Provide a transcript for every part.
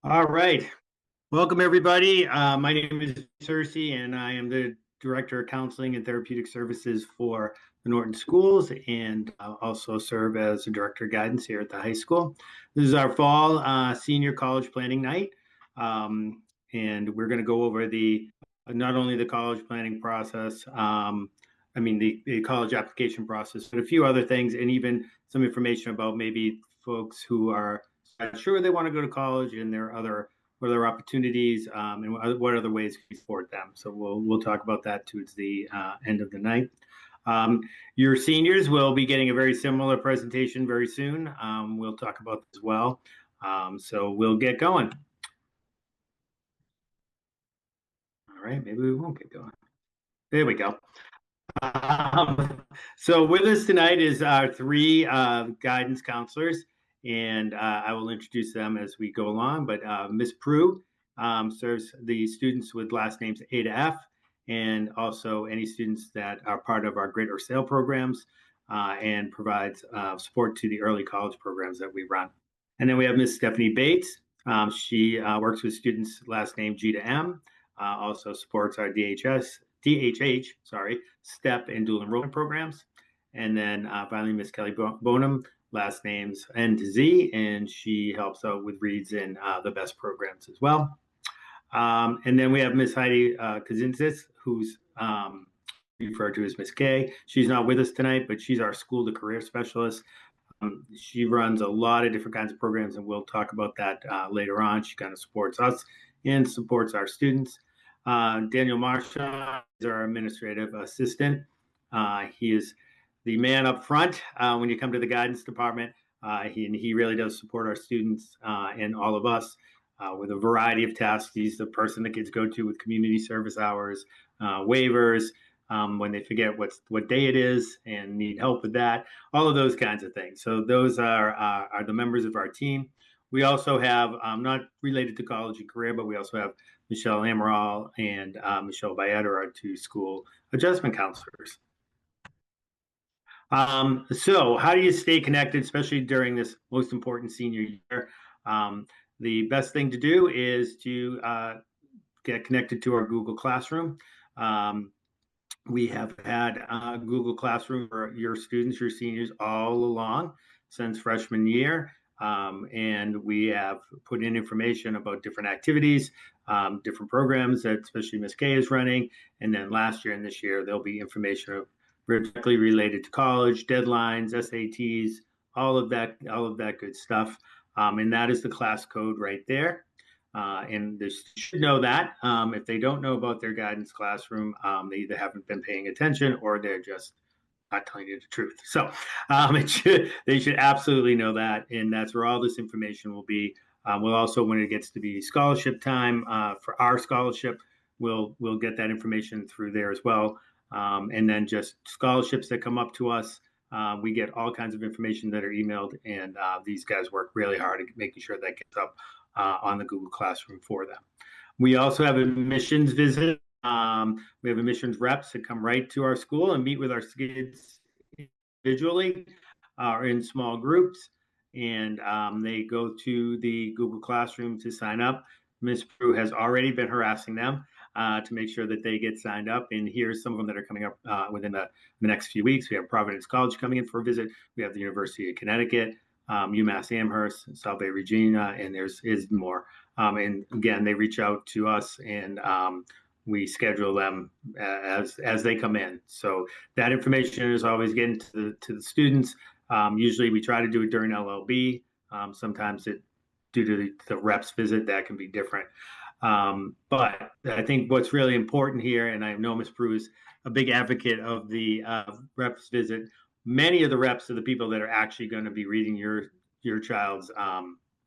All right. Welcome, everybody. My name is Cersei, and I am the Director of Counseling and Therapeutic Services for the Norton Schools, and also serve as the Director of Guidance here at the high school. This is our fall senior college planning night, and we're going to go over the not only the college planning process, the college application process, but a few other things, and even some information about maybe folks who are not sure they want to go to college and there are other opportunities, and what other ways we support them. So we'll talk about that towards the end of the night. Your seniors will be getting a very similar presentation very soon. We'll talk about this as well. So we'll get going. All right, maybe we won't get going. There we go. So with us tonight is our three guidance counselors, and I will introduce them as we go along. But Ms. Prue serves the students with last names A to F, and also any students that are part of our Grit or SAIL programs, and provides support to the early college programs that we run. And then we have Ms. Stephanie Bates. She works with students last name G to M, also supports our DHH, STEP and dual enrollment programs. And then finally, Miss Kelly Bonham, last names N to Z, and she helps out with reads in the best programs as well. And then we have Miss Heidi Kazinsis, who's referred to as Miss K. She's not with us tonight, but she's our school to career specialist. She runs a lot of different kinds of programs, and we'll talk about that later on. She kind of supports us and supports our students. Daniel Marsha is our administrative assistant. He is the man up front when you come to the guidance department. He really does support our students and all of us with a variety of tasks. He's the person that kids go to with community service hours, waivers, when they forget what day it is and need help with that, all of those kinds of things. So those are the members of our team. We also have, not related to college and career, but we also have Michelle Amaral and Michelle Bayette, our two school adjustment counselors. So how do you stay connected, especially during this most important senior year? The best thing to do is to get connected to our Google Classroom. We have had Google Classroom for your students, your seniors, all along since freshman year. And we have put in information about different activities, different programs that especially Ms. K is running. And then last year and this year, there'll be information directly related to college, deadlines, SATs, all of that good stuff. And that is the class code right there. And they should know that. If they don't know about their guidance classroom, they either haven't been paying attention or they're just not telling you the truth. So they should absolutely know that. And that's where all this information will be. We'll also, when it gets to be scholarship time for our scholarship, we'll get that information through there as well. And then just scholarships that come up to us. We get all kinds of information that are emailed, and these guys work really hard at making sure that gets up on the Google Classroom for them. We also have admissions visit. We have admissions reps that come right to our school and meet with our kids individually or in small groups. And they go to the Google Classroom to sign up. Ms. Prue has already been harassing them to make sure that they get signed up. And here's some of them that are coming up within the next few weeks. We have Providence College coming in for a visit. We have the University of Connecticut, UMass Amherst, South Bay Regina, and there's more. And again, they reach out to us, and we schedule them as they come in. So that information is always getting to the students. Usually, we try to do it during LLB. Sometimes due to the reps visit, that can be different. But I think what's really important here, and I know Ms. Prue is a big advocate of the reps visit. Many of the reps are the people that are actually going to be reading your child's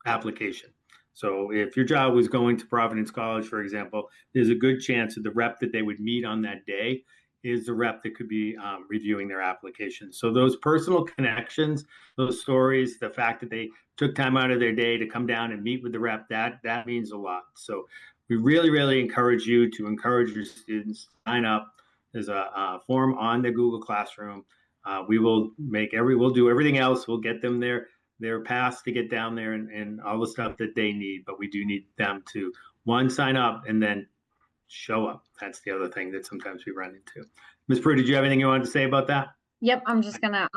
application. So if your child was going to Providence College, for example, there's a good chance that the rep that they would meet on that day is the rep that could be reviewing their application. So those personal connections, those stories, the fact that they took time out of their day to come down and meet with the rep, that means a lot. So we really, really encourage you to encourage your students to sign up. There's a form on the Google Classroom. We'll do everything else. We'll get them their their pass to get down there and all the stuff that they need. But we do need them to, one, sign up and then show up. That's the other thing that sometimes we run into. Ms. Prue, did you have anything you wanted to say about that? Yep, I'm just gonna,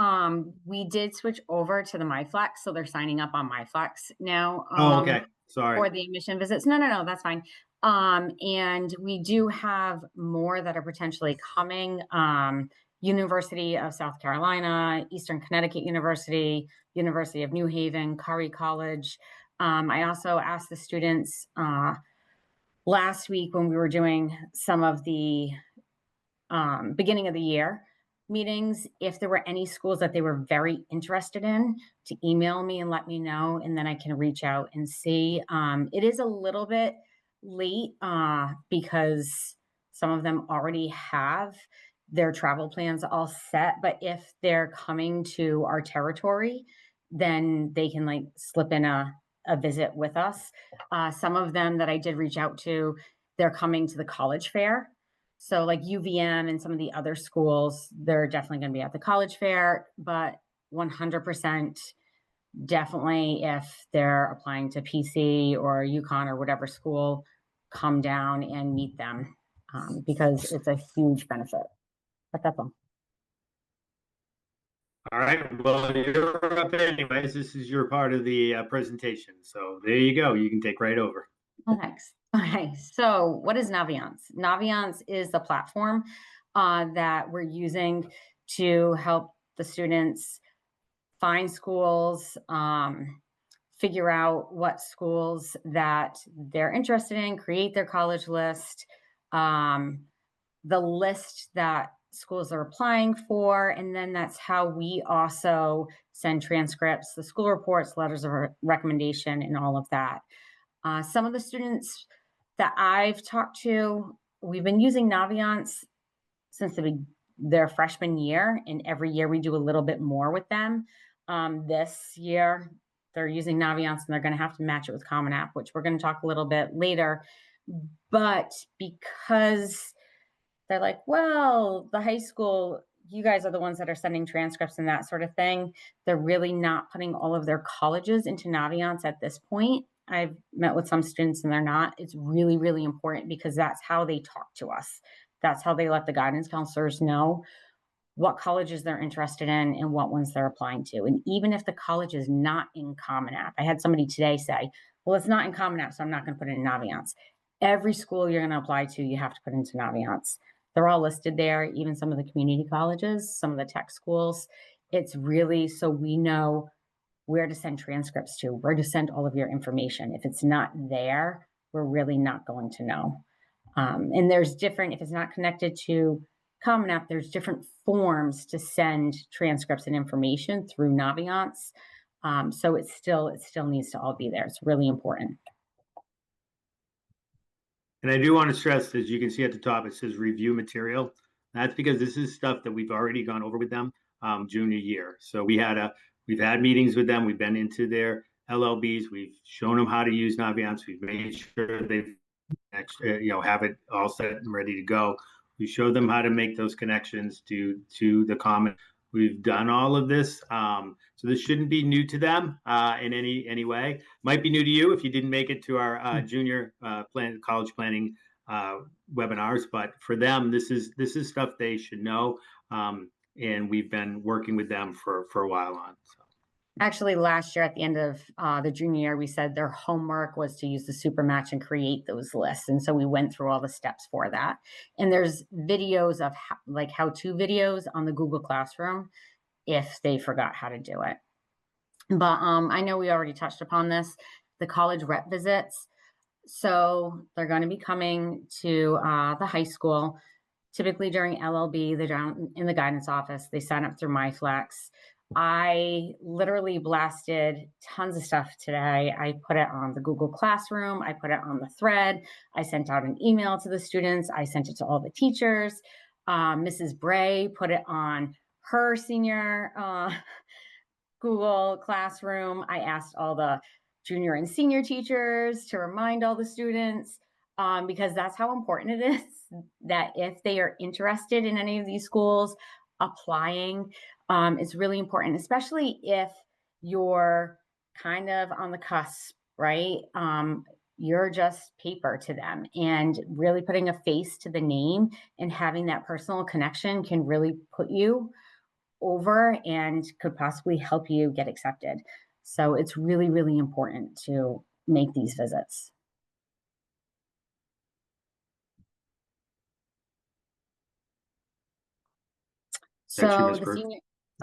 we did switch over to the MyFlex, so they're signing up on MyFlex now, Oh, okay. Sorry. for the admission visits. No, that's fine. And we do have more that are potentially coming. University of South Carolina, Eastern Connecticut University, University of New Haven, Curry College. I also asked the students, last week when we were doing some of the, beginning of the year meetings, if there were any schools that they were very interested in, to email me and let me know, and then I can reach out and see. It is a little bit late because some of them already have their travel plans all set, but if they're coming to our territory, then they can like slip in a visit with us. Some of them that I did reach out to, they're coming to the college fair. So like UVM and some of the other schools, they're definitely going to be at the college fair, but 100% definitely if they're applying to PC or UConn or whatever school, come down and meet them because it's a huge benefit. But that's all. All right. Well, you're up anyways. This is your part of the presentation. So there you go. You can take right over. Oh, thanks. Okay, so what is Naviance? Naviance is the platform that we're using to help the students find schools, figure out what schools that they're interested in, create their college list, the list that schools are applying for, and then that's how we also send transcripts, the school reports, letters of recommendation, and all of that. Some of the students that I've talked to, we've been using Naviance since their freshman year, and every year we do a little bit more with them. This year, they're using Naviance, and they're going to have to match it with Common App, which we're going to talk a little bit later. But because they're like, well, the high school, you guys are the ones that are sending transcripts and that sort of thing, they're really not putting all of their colleges into Naviance at this point. I've met with some students and they're not. It's really, really important because that's how they talk to us. That's how they let the guidance counselors know what colleges they're interested in and what ones they're applying to. And even if the college is not in Common App, I had somebody today say, well, it's not in Common App, so I'm not going to put it in Naviance. Every school you're going to apply to, you have to put into Naviance. They're all listed there, even some of the community colleges, some of the tech schools. It's really so we know where to send transcripts to, where to send all of your information. If it's not there, we're really not going to know. And there's different, if it's not connected to Common App, there's different forms to send transcripts and information through Naviance. So it still needs to all be there. It's really important. And I do want to stress, as you can see at the top, it says review material. That's because this is stuff that we've already gone over with them junior year. So we've had meetings with them. We've been into their LLBs. We've shown them how to use Naviance. We've made sure they've have it all set and ready to go. We showed them how to make those connections to the common. We've done all of this. So this shouldn't be new to them in any way. Might be new to you if you didn't make it to our junior college planning webinars, but for them, this is stuff they should know. And we've been working with them for a while on. So. Actually, last year at the end of the junior year, we said their homework was to use the Supermatch and create those lists. And so we went through all the steps for that. And there's videos of how-to videos on the Google Classroom if they forgot how to do it. But I know we already touched upon this, the college rep visits. So they're going to be coming to the high school. Typically during LLB, they're down in the guidance office. They sign up through MyFlex. I literally blasted tons of stuff today. I put it on the Google Classroom. I put it on the thread. I sent out an email to the students. I sent it to all the teachers. Mrs. Bray put it on her senior Google Classroom. I asked all the junior and senior teachers to remind all the students because that's how important it is that if they are interested in any of these schools applying, it's really important, especially if you're kind of on the cusp, right? You're just paper to them, and really putting a face to the name and having that personal connection can really put you over and could possibly help you get accepted. So it's really, really important to make these visits. Thanks, So Ms. the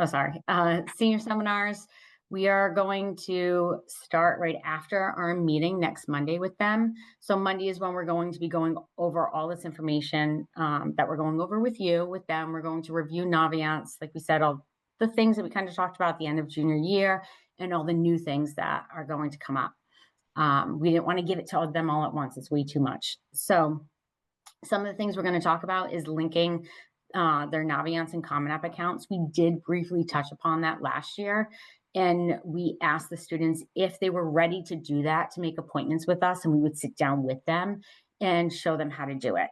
Berg. senior seminars, we are going to start right after our meeting next Monday with them. So Monday is when we're going to be going over all this information that we're going over with you, with them. We're going to review Naviance, like we said, all the things that we kind of talked about at the end of junior year and all the new things that are going to come up. We didn't want to give it to them all at once. It's way too much. So some of the things we're going to talk about is linking their Naviance and Common App accounts. We did briefly touch upon that last year. And we asked the students if they were ready to do that, to make appointments with us, and we would sit down with them and show them how to do it.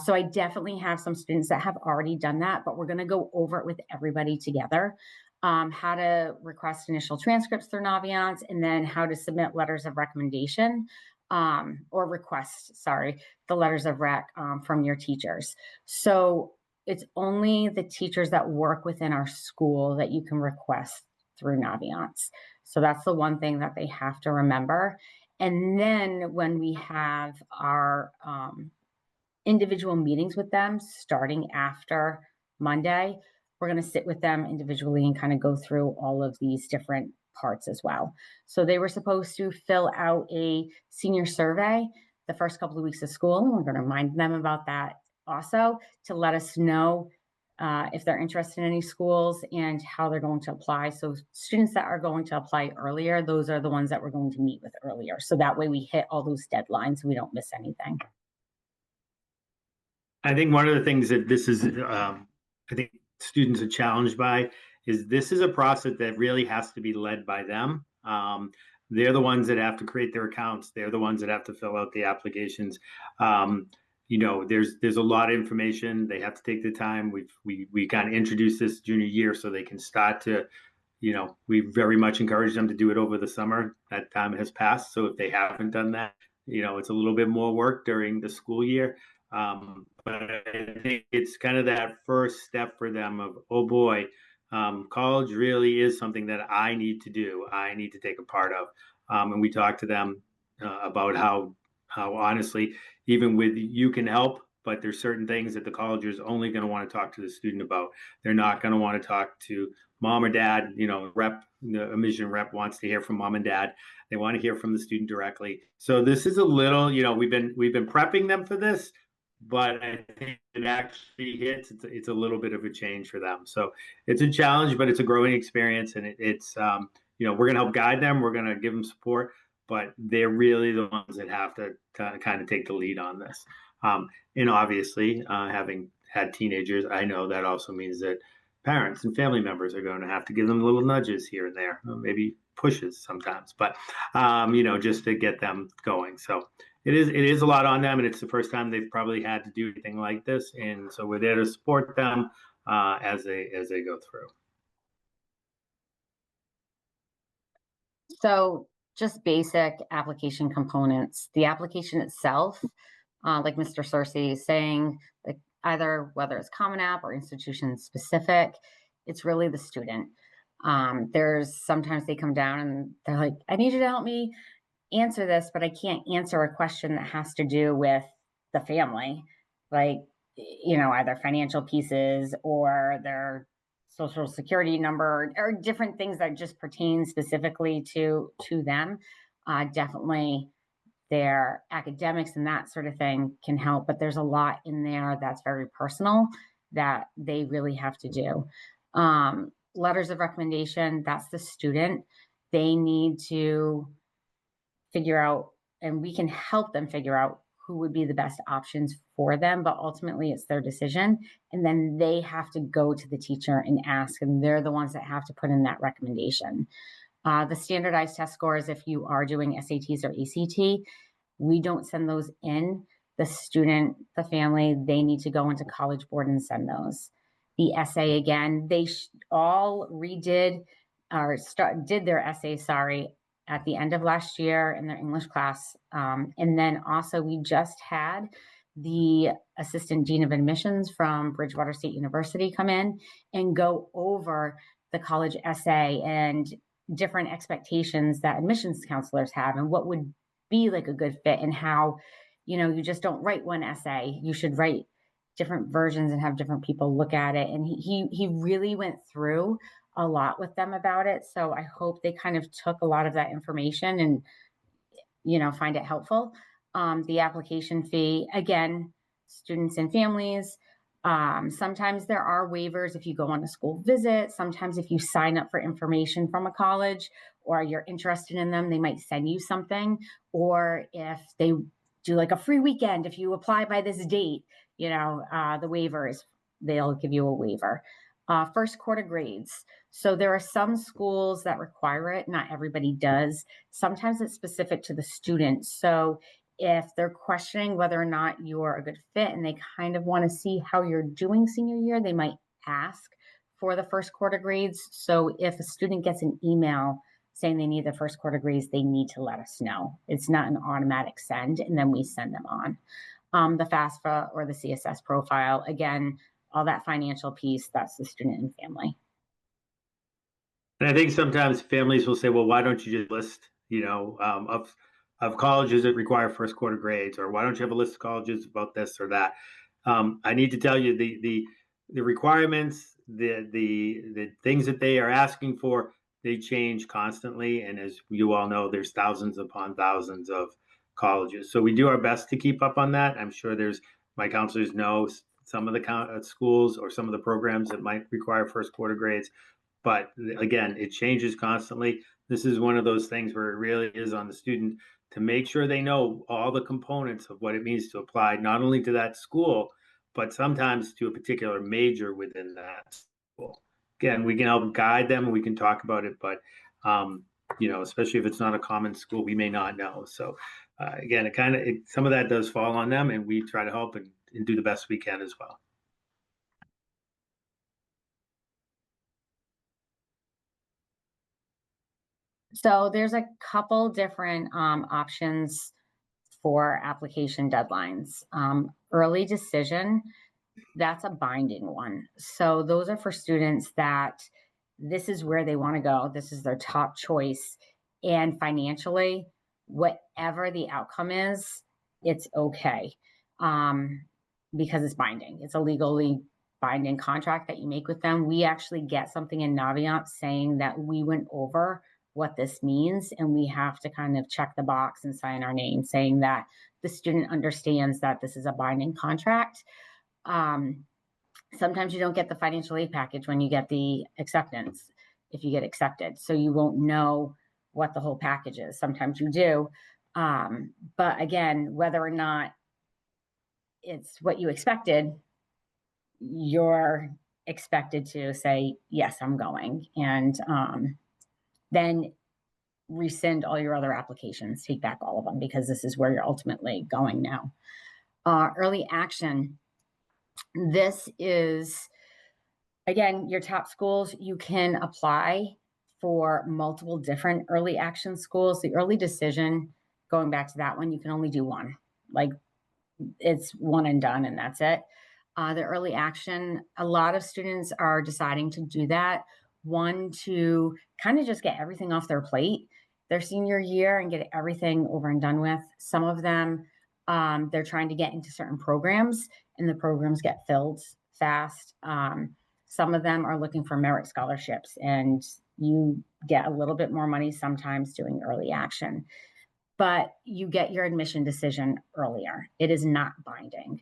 So I definitely have some students that have already done that, but we're going to go over it with everybody together. How to request initial transcripts through Naviance, and then how to submit letters of recommendation or request, the letters of rec from your teachers. So it's only the teachers that work within our school that you can request through Naviance. So that's the one thing that they have to remember. And then when we have our individual meetings with them starting after Monday, we're going to sit with them individually and kind of go through all of these different parts as well. So they were supposed to fill out a senior survey the first couple of weeks of school. We're going to remind them about that also, to let us know if they're interested in any schools and how they're going to apply. So students that are going to apply earlier, those are the ones that we're going to meet with earlier. So that way we hit all those deadlines, we don't miss anything. I think one of the things that this is, I think students are challenged by, is this is a process that really has to be led by them. They're the ones that have to create their accounts. They're the ones that have to fill out the applications. There's a lot of information. They have to take the time. We kind of introduced this junior year so they can start to, we very much encourage them to do it over the summer. That time has passed. So if they haven't done that, it's a little bit more work during the school year. But I think it's kind of that first step for them of, oh boy, college really is something that I need to do. I need to take a part of. And we talked to them about how honestly, even with you can help, but there's certain things that the college is only going to want to talk to the student about. They're not going to want to talk to mom or dad. The admission rep wants to hear from mom and dad. They want to hear from the student directly. So this is a little, we've been prepping them for this, but I think it actually hits. It's a little bit of a change for them. So it's a challenge, but it's a growing experience, and it's we're going to help guide them. We're going to give them support, but they're really the ones that have to kind of take the lead on this. And obviously, having had teenagers, I know that also means that parents and family members are going to have to give them little nudges here and there, maybe pushes sometimes, but just to get them going. So it is a lot on them, and it's the first time they've probably had to do anything like this, and so we're there to support them as they go through. So just basic application components. The application itself, like Mr. Searcy is saying, like either whether it's Common App or institution specific, it's really the student. There's sometimes they come down and they're like, I need you to help me answer this, but I can't answer a question that has to do with the family, like, either financial pieces or their social security number or different things that just pertain specifically to them. Definitely their academics and that sort of thing can help, but there's a lot in there that's very personal that they really have to do. Letters of recommendation, that's the student. They need to figure out, and we can help them figure out who would be the best options for them, but ultimately it's their decision. And then they have to go to the teacher and ask, and they're the ones that have to put in that recommendation. The standardized test scores, if you are doing SATs or ACT, we don't send those in. The student, the family, they need to go into College Board and send those. The essay, again, they all redid or did their essay, sorry, at the end of last year in their English class. And then also we just had the assistant dean of admissions from Bridgewater State University come in and go over the college essay and different expectations that admissions counselors have and what would be like a good fit, and how, you just don't write one essay. You should write different versions and have different people look at it. And he really went through a lot with them about it. So I hope they kind of took a lot of that information and, find it helpful. The application fee, again, students and families. Sometimes there are waivers if you go on a school visit. Sometimes if you sign up for information from a college or you're interested in them, they might send you something. Or if they do like a free weekend, if you apply by this date, the waivers, they'll give you a waiver. First quarter grades. So there are some schools that require it. Not everybody does. Sometimes it's specific to the student. So if they're questioning whether or not you're a good fit and they kind of want to see how you're doing senior year, they might ask for the first quarter grades. So if a student gets an email saying they need the first quarter grades, they need to let us know. It's not an automatic send, and then we send them on. The FAFSA or the CSS profile, again, all that financial piece, that's the student and family. And I think sometimes families will say, well, why don't you just list, of colleges that require first quarter grades, or why don't you have a list of colleges about this or that? I need to tell you the requirements, the things that they are asking for, they change constantly. And as you all know, there's thousands upon thousands of colleges. So we do our best to keep up on that. I'm sure my counselors know some of the schools or some of the programs that might require first quarter grades. But again, it changes constantly. This is one of those things where it really is on the student to make sure they know all the components of what it means to apply, not only to that school, but sometimes to a particular major within that school. Again, we can help guide them and we can talk about it, but especially if it's not a common school, we may not know. So again, some of that does fall on them, and we try to help and do the best we can as well. So there's a couple different options for application deadlines. Early decision, that's a binding one. So those are for students that this is where they want to go. This is their top choice. And financially, whatever the outcome is, it's okay, because it's binding. It's a legally binding contract that you make with them. We actually get something in Navient saying that we went over what this means, and we have to kind of check the box and sign our name saying that the student understands that this is a binding contract. Sometimes you don't get the financial aid package when you get the acceptance, if you get accepted. So you won't know what the whole package is. Sometimes you do. But again, whether or not it's what you expected, you're expected to say, yes, I'm going. And then rescind all your other applications, take back all of them, because this is where you're ultimately going now. Early action. This is, again, your top schools. You can apply for multiple different early action schools. The early decision, going back to that one, you can only do one. Like, it's one and done, and that's it. The early action, a lot of students are deciding to do that. One, to kind of just get everything off their plate their senior year and get everything over and done with. Some of them, they're trying to get into certain programs, and the programs get filled fast. Some of them are looking for merit scholarships, and you get a little bit more money sometimes doing early action. But you get your admission decision earlier. It is not binding.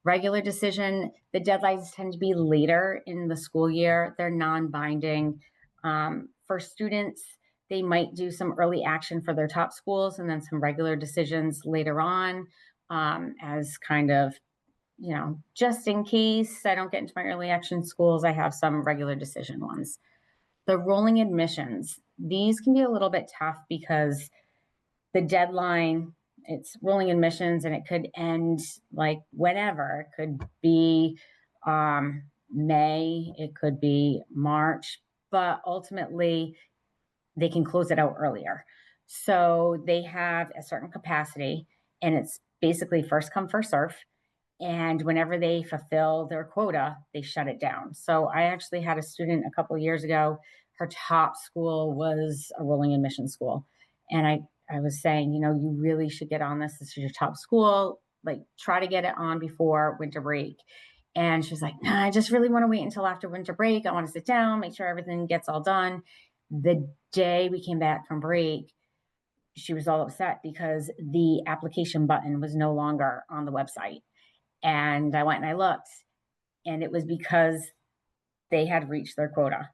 Regular decision, the deadlines tend to be later in the school year. They're non-binding. For students, they might do some early action for their top schools and then some regular decisions later on, as kind of, just in case I don't get into my early action schools, I have some regular decision ones. The rolling admissions, these can be a little bit tough because the deadline, it's rolling admissions, and it could end like whenever. It could be May, it could be March, but ultimately they can close it out earlier. So they have a certain capacity, and it's basically first come, first serve. And whenever they fulfill their quota, they shut it down. So I actually had a student a couple of years ago. Her top school was a rolling admission school. And I was saying, you really should get on this. This is your top school. Like, try to get it on before winter break. And she's like, nah, I just really want to wait until after winter break. I want to sit down, make sure everything gets all done. The day we came back from break, she was all upset because the application button was no longer on the website. And I went and I looked, and it was because they had reached their quota.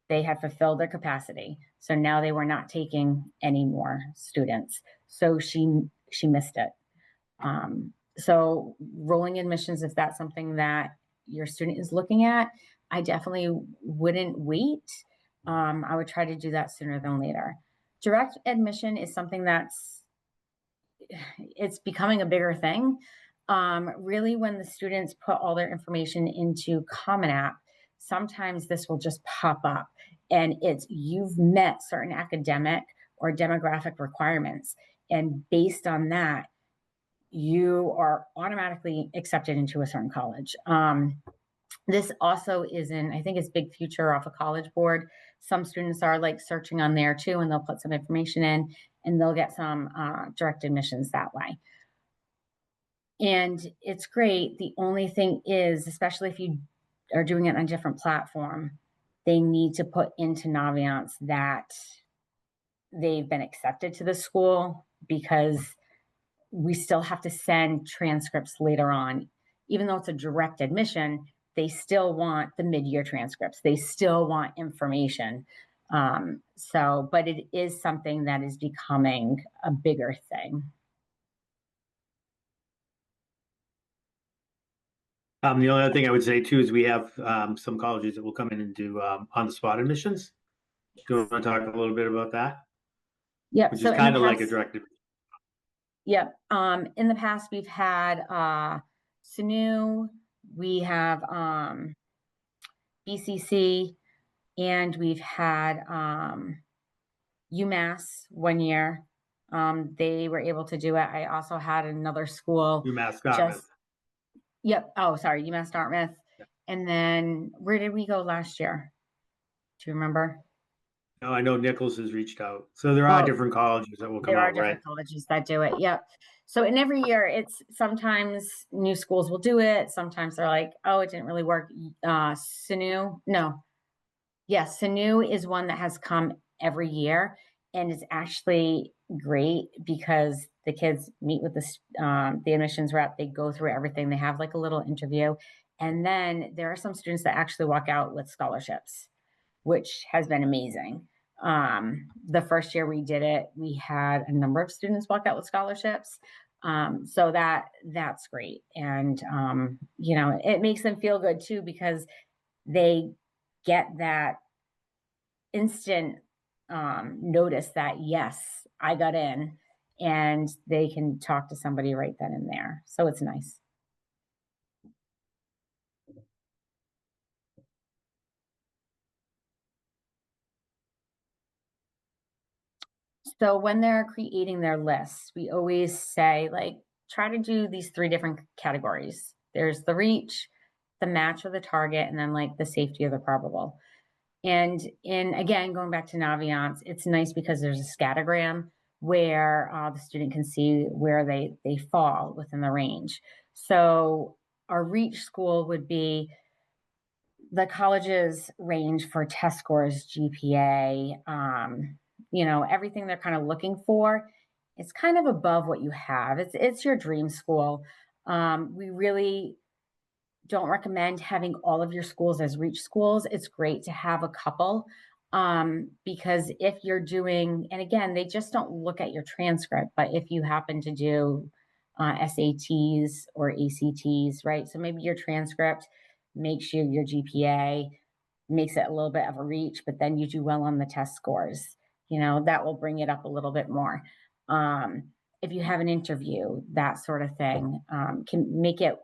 They had fulfilled their capacity. So now they were not taking any more students. So she missed it. So rolling admissions, if that's something that your student is looking at, I definitely wouldn't wait. I would try to do that sooner than later. Direct admission is something it's becoming a bigger thing. Really, when the students put all their information into Common App, sometimes this will just pop up, and you've met certain academic or demographic requirements, and based on that, you are automatically accepted into a certain college. This also I think it's Big Future off a College Board. Some students are like searching on there too, and they'll put some information in, and they'll get some direct admissions that way. And it's great. The only thing is, especially if you are doing it on a different platform, they need to put into Naviance that they've been accepted to the school, because we still have to send transcripts later on. Even though it's a direct admission, they still want the mid-year transcripts. They still want information. But it is something that is becoming a bigger thing. The only other thing I would say too is we have some colleges that will come in and do on-the-spot admissions. Do you want to talk a little bit about that? Yep. Which is kind of like a direct admission. Yep. In the past, we've had SANU, we have BCC, and we've had UMass 1 year. They were able to do it. I also had another school. UMass Dartmouth. Yep. Oh, sorry, UMass Dartmouth. Yep. And then where did we go last year? Do you remember? No, I know Nichols has reached out. So there are different colleges that will come out, right? There are different colleges that do it. Yep. So in every year, it's sometimes new schools will do it. Sometimes they're like, oh, it didn't really work. SANU, no. Yes, SANU is one that has come every year, and it's actually great because the kids meet with the admissions rep. They go through everything. They have like a little interview, and then there are some students that actually walk out with scholarships, which has been amazing. The first year we did it, we had a number of students walk out with scholarships. So that's great. And, it makes them feel good too, because they get that instant notice that, yes, I got in, and they can talk to somebody right then and there. So it's nice. So when they're creating their lists, we always say, like, try to do these 3 different categories. There's the reach, the match or the target, and then like the safety or the probable. And again, going back to Naviance, it's nice because there's a scattergram where the student can see where they fall within the range. So our reach school would be the college's range for test scores, GPA, everything they're kind of looking for. It's kind of above what you have. It's your dream school. We really don't recommend having all of your schools as reach schools. It's great to have a couple, because if you're doing, and again, they just don't look at your transcript, but if you happen to do SATs or ACTs, right? So maybe your transcript makes your GPA, makes it a little bit of a reach, but then you do well on the test scores, that will bring it up a little bit more. If you have an interview, that sort of thing can make it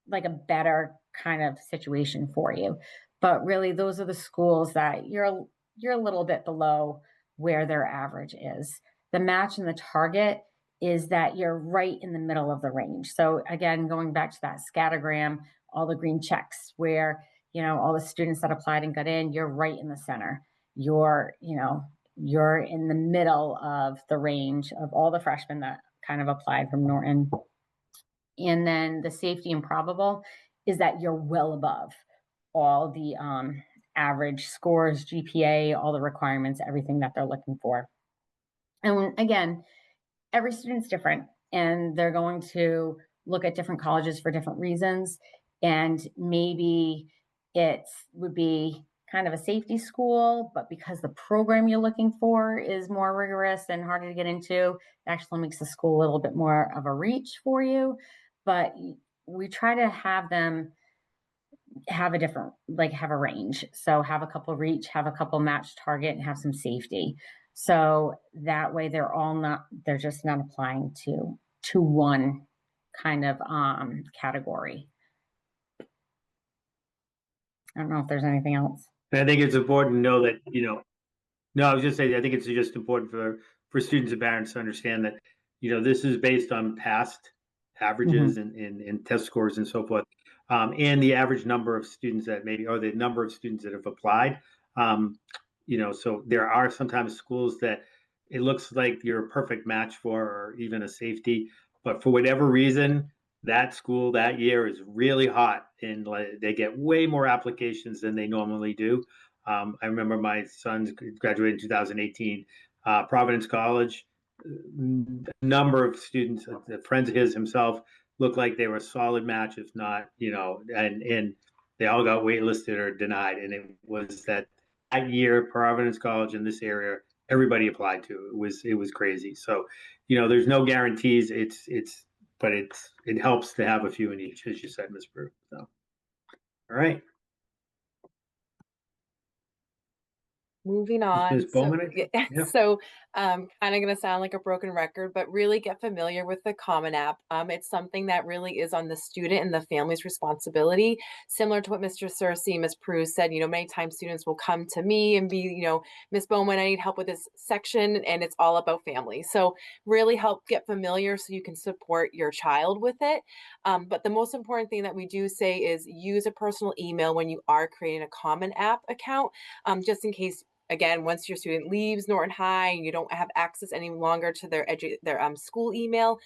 like a better kind of situation for you. But really, those are the schools that you're a little bit below where their average is. The match and the target is that you're right in the middle of the range. So again, going back to that scattergram, all the green checks where, all the students that applied and got in, you're right in the center. You're in the middle of the range of all the freshmen that kind of applied from Norton. And then the safety and probable is that you're well above all the average scores, GPA, all the requirements, everything that they're looking for. And again, every student's different, and they're going to look at different colleges for different reasons. And maybe it would be kind of a safety school, but because the program you're looking for is more rigorous and harder to get into, it actually makes the school a little bit more of a reach for you. But we try to have them have have a range. So have a couple reach, have a couple match target, and have some safety. So that way they're just not applying to one kind of category. I don't know if there's anything else. I think it's important to know that, no, I was just saying, I think it's just important for students and parents to understand that, this is based on past averages and test scores and so forth, and the average number of students that or the number of students that have applied. So there are sometimes schools that it looks like you're a perfect match for, or even a safety, but for whatever reason, that school that year is really hot and they get way more applications than they normally do. I remember my son graduated in 2018, Providence College. A number of students, friends of his himself, looked like they were a solid match, if not, and they all got waitlisted or denied. And it was that year, Providence College in this area, everybody applied to. It was crazy. So, there's no guarantees. But it helps to have a few in each, as you said, Ms. Brew. So, all right. Moving on. Ms. Bowman? So kind of going to sound like a broken record, but really get familiar with the Common App. It's something that really is on the student and the family's responsibility. Similar to what Mr. Searcy, Ms. Prue said, many times students will come to me and be, Ms. Bowman, I need help with this section, and it's all about family. So really help get familiar so you can support your child with it. But the most important thing that we do say is use a personal email when you are creating a Common App account, just in case. Again, once your student leaves Norton High and you don't have access any longer to their school email,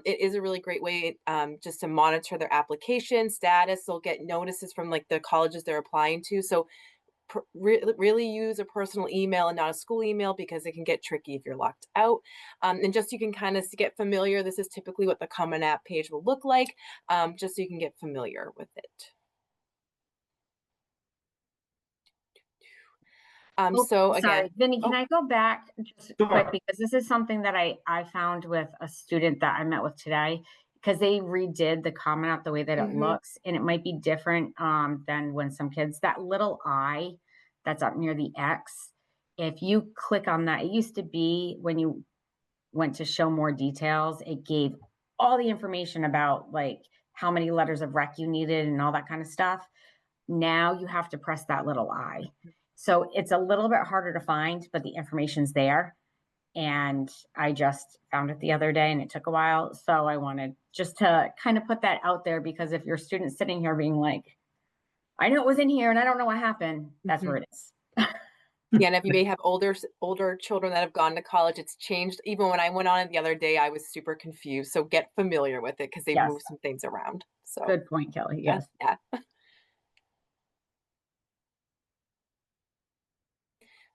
it is a really great way just to monitor their application status. They'll get notices from like the colleges they're applying to. So really use a personal email and not a school email, because it can get tricky if you're locked out. And just you can kind of get familiar. This is typically what the Common App page will look like, just so you can get familiar with it. So again, sorry, Vinny, can I go back just quick, because this is something that I found with a student that I met with today, because they redid the Common App the way that it looks, and it might be different than when some kids, that little I that's up near the X, if you click on that, it used to be when you went to show more details, it gave all the information about like how many letters of rec you needed and all that kind of stuff. Now you have to press that little I. So it's a little bit harder to find, but the information's there. And I just found it the other day and it took a while. So I wanted just to kind of put that out there, because if your student's sitting here being like, I know it was in here and I don't know what happened, that's where it is. Yeah, and if you may have older children that have gone to college, it's changed. Even when I went on it the other day, I was super confused. So get familiar with it, because they moved some things around. So good point, Kelly. Yes. Yeah.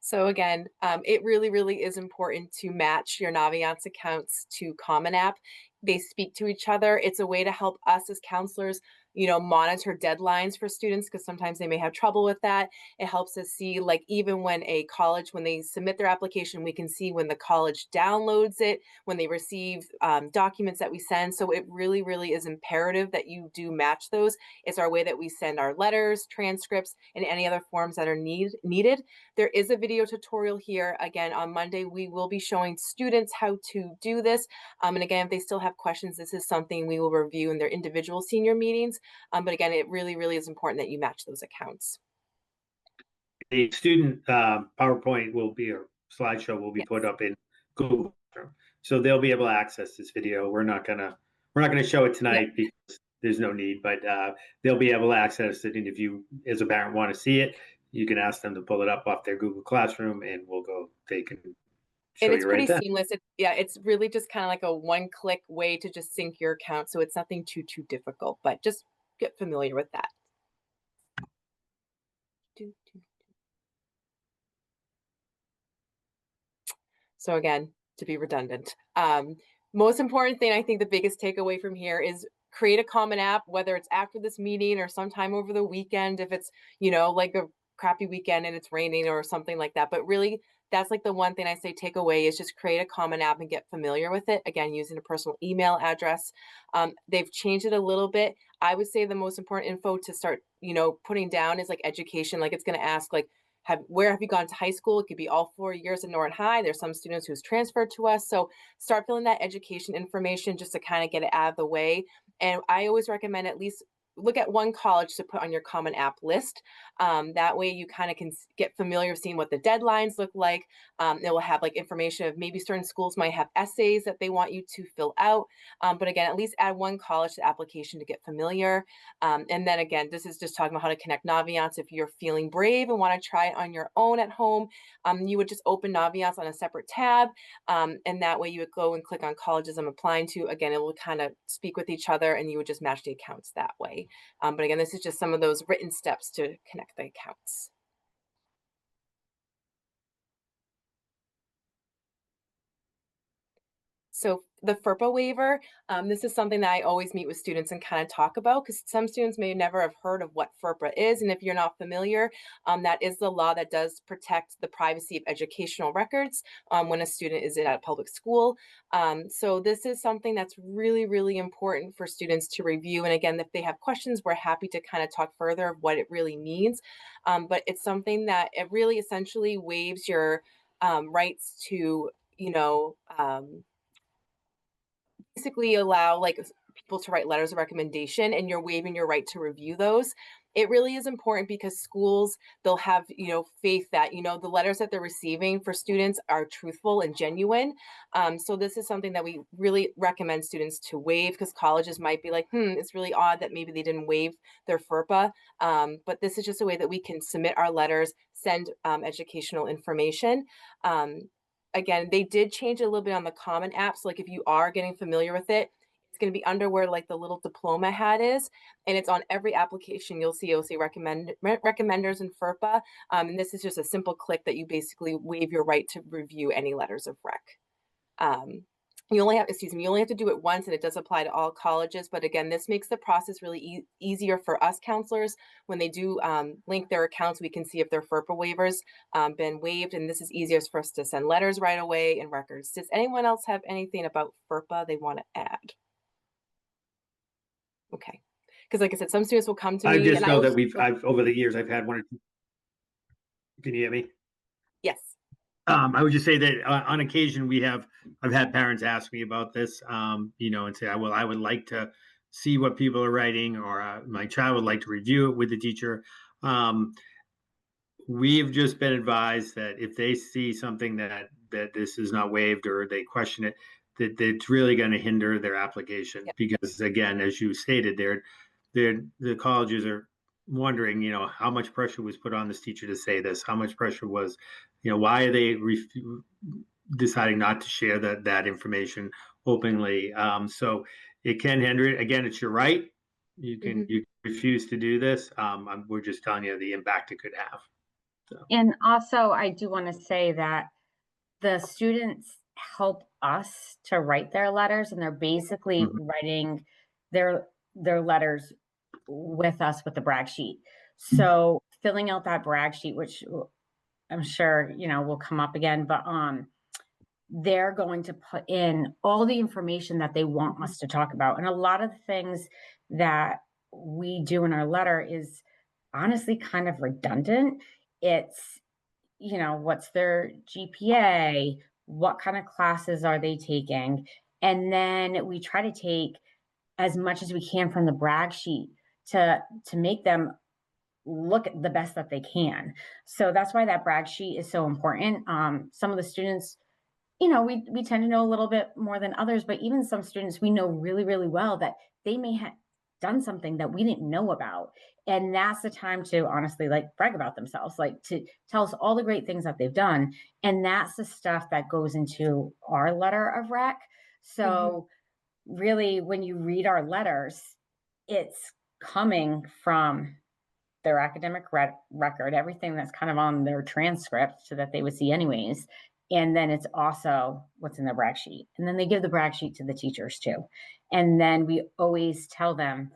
So again, it really, really is important to match your Naviance accounts to Common App. They speak to each other. It's a way to help us as counselors, monitor deadlines for students, because sometimes they may have trouble with that. It helps us see, like, even when a college, when they submit their application, we can see when the college downloads it, when they receive documents that we send. So it really, really is imperative that you do match those. It's our way that we send our letters, transcripts, and any other forms that are needed. There is a video tutorial here. Again, on Monday, we will be showing students how to do this. And again, if they still have questions, this is something we will review in their individual senior meetings. But again, it really, really is important that you match those accounts. The student PowerPoint will be, or slideshow will be Yes. put up in Google Classroom. So they'll be able to access this video. We're not gonna show it tonight because there's no need, but they'll be able to access it. And if you, as a parent, want to see it, you can ask them to pull it up off their Google Classroom, and they can show And it's you right pretty then. seamless. It's really just kind of like a one-click way to just sync your account. So it's nothing too difficult, but just get familiar with that. So again, to be redundant, most important thing, I think the biggest takeaway from here is create a common app, whether it's after this meeting or sometime over the weekend, if it's, like a crappy weekend and it's raining or something like that. But really, that's like the one thing I say take away is just create a common app and get familiar with it. Again, using a personal email address. They've changed it a little bit. I would say the most important info to start, putting down is like education. Like it's going to ask like, where have you gone to high school? It could be all 4 years at Norton High. There's some students who's transferred to us. So start filling that education information just to kind of get it out of the way. And I always recommend at least look at one college to put on your common app list. That way you kind of can get familiar with seeing what the deadlines look like. It will have like information of maybe certain schools might have essays that they want you to fill out. But again, at least add one college to the application to get familiar. And then again, this is just talking about how to connect Naviance. If you're feeling brave and want to try it on your own at home, you would just open Naviance on a separate tab. And that way you would go and click on colleges I'm applying to. Again, it will kind of speak with each other and you would just match the accounts that way. But again, this is just some of those written steps to connect the accounts. So the FERPA waiver, this is something that I always meet with students and kind of talk about because some students may never have heard of what FERPA is. And if you're not familiar, that is the law that does protect the privacy of educational records when a student is at a public school. So this is something that's really, really important for students to review. And again, if they have questions, we're happy to kind of talk further of what it really means. But it's something that it really essentially waives your rights to, basically allow like people to write letters of recommendation and you're waiving your right to review those. It really is important because schools, they'll have, faith that, the letters that they're receiving for students are truthful and genuine. So this is something that we really recommend students to waive because colleges might be like, it's really odd that maybe they didn't waive their FERPA. But this is just a way that we can submit our letters, send educational information. Again, they did change a little bit on the Common App. So like if you are getting familiar with it, it's going to be under where like the little diploma hat is. And it's on every application. You'll see recommenders and FERPA. And this is just a simple click that you basically waive your right to review any letters of rec. You only have to do it once and it does apply to all colleges. But again, this makes the process really easier for us counselors. When they do link their accounts, we can see if their FERPA waivers been waived. And this is easier for us to send letters right away and records. Does anyone else have anything about FERPA they want to add? Okay. Because like I said, some students will come to me. I just know that I've over the years, I've had one or two. Can you hear me? Yes. I would just say that on occasion I've had parents ask me about this, and say, well, I would like to see what people are writing, or my child would like to review it with the teacher. We've just been advised that if they see something that this is not waived or they question it, that it's really going to hinder their application. Yep. Because again, as you stated, the colleges are wondering, how much pressure was put on this teacher to say this, how much pressure was, why are they deciding not to share that information openly. So it can hinder it. Again, it's your right. You can you refuse to do this. We're just telling you the impact it could have. So. And also, I do want to say that the students help us to write their letters, and they're basically writing their letters with us with the brag sheet. So filling out that brag sheet, which I'm sure, will come up again, but they're going to put in all the information that they want us to talk about. And a lot of the things that we do in our letter is honestly kind of redundant. It's, what's their GPA? What kind of classes are they taking? And then we try to take as much as we can from the brag sheet to make them look at the best that they can. So that's why that brag sheet is so important. Some of the students, we tend to know a little bit more than others, but even some students we know really, really well that they may have done something that we didn't know about. And that's the time to honestly like brag about themselves, like to tell us all the great things that they've done. And that's the stuff that goes into our letter of rec. So really, when you read our letters, it's coming from their academic record, everything that's kind of on their transcript so that they would see anyways. And then it's also what's in the brag sheet. And then they give the brag sheet to the teachers too. And then we always tell them,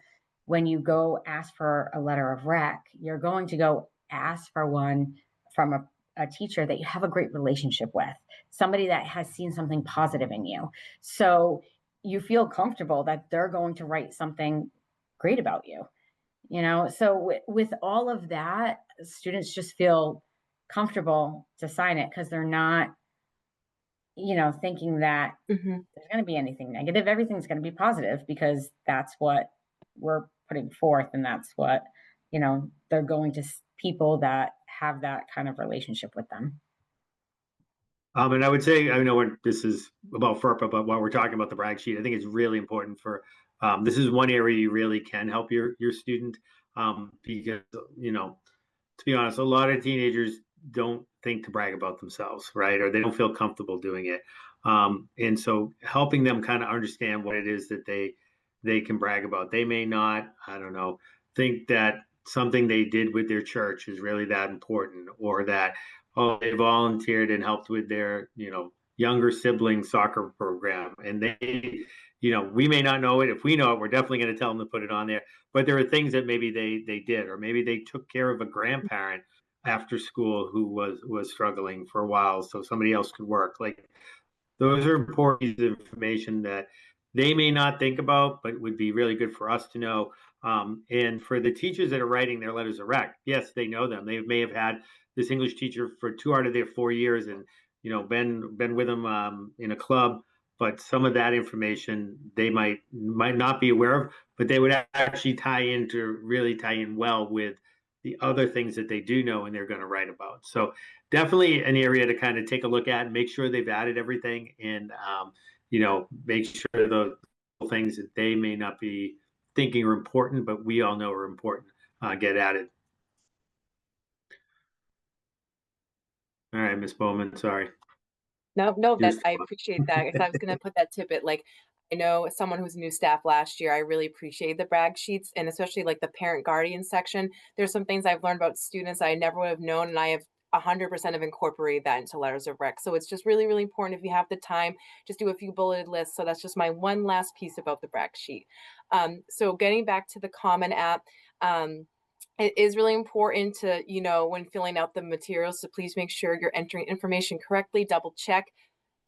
when you go ask for a letter of rec, you're going to go ask for one from a teacher that you have a great relationship with, somebody that has seen something positive in you. So you feel comfortable that they're going to write something great about you. So with all of that, students just feel comfortable to sign it because they're not, thinking that there's going to be anything negative. Everything's going to be positive because that's what we're putting forth. And that's what, they're going to people that have that kind of relationship with them. And I would say, I know this is about FERPA, but while we're talking about the brag sheet, I think it's really important this is one area you really can help your student, because, to be honest, a lot of teenagers don't think to brag about themselves, right? Or they don't feel comfortable doing it. And so helping them kind of understand what it is that they can brag about. They may not, I don't know, think that something they did with their church is really that important, or that, oh, they volunteered and helped with their, younger sibling soccer program. And we may not know it. If we know it, we're definitely going to tell them to put it on there. But there are things that maybe they did, or maybe they took care of a grandparent after school who was struggling for a while, so somebody else could work. Like, those are important pieces of information that they may not think about, but would be really good for us to know. And for the teachers that are writing their letters of rec, yes, they know them. They may have had this English teacher for 2 out of their 4 years, and been with them in a club. But some of that information they might not be aware of, but they would actually tie in well with the other things that they do know and they're going to write about. So definitely an area to kind of take a look at and make sure they've added everything, and make sure the things that they may not be thinking are important, but we all know are important, get added. All right, Ms. Bowman, sorry. No, I appreciate that, because I was going to put that tidbit. Like, I know as someone who's new staff last year, I really appreciate the brag sheets, and especially like the parent guardian section. There's some things I've learned about students I never would have known, and I have 100% of incorporated that into letters of rec. So it's just really, really important, if you have the time, just do a few bulleted lists. So that's just my one last piece about the brag sheet. So getting back to the Common App, it is really important to, when filling out the materials, to please make sure you're entering information correctly, double check.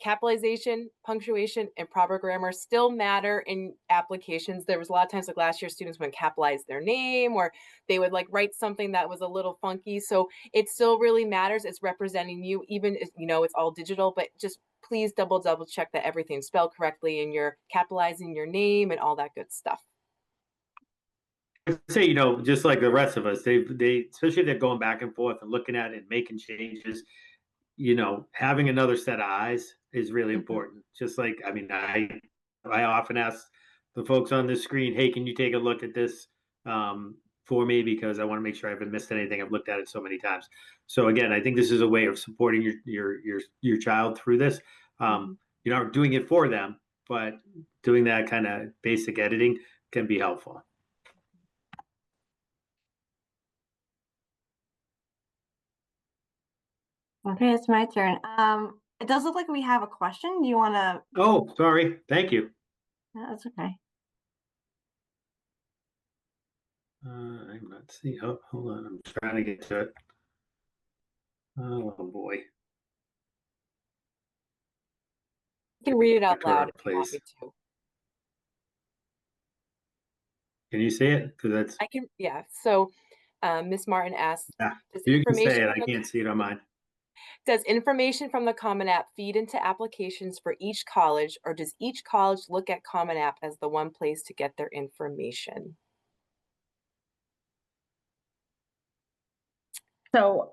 Capitalization, punctuation, and proper grammar still matter in applications. There was a lot of times, like last year, students wouldn't capitalize their name, or they would like write something that was a little funky. So it still really matters. It's representing you, even if, it's all digital, but just please double check that everything's spelled correctly and you're capitalizing your name and all that good stuff. Say, just like the rest of us, they especially if they're going back and forth and looking at it and making changes, having another set of eyes is really important. Just like, I mean, I often ask the folks on this screen, hey, can you take a look at this for me? Because I want to make sure I haven't missed anything. I've looked at it so many times. So again, I think this is a way of supporting your child through this. Doing it for them, but doing that kind of basic editing can be helpful. Okay, it's my turn. It does look like we have a question. Do you want to? Oh, sorry. Thank you. No, that's okay. I'm not seeing. Oh, hold on. I'm trying to get to it. Oh boy. You can read it out loud if you want me to. Can you see it? Because that's. I can. Yeah. So, Ms. Martin asked. Yeah, you can say it. I can't see it on mine. Does information from the Common App feed into applications for each college, or does each college look at Common App as the one place to get their information? So,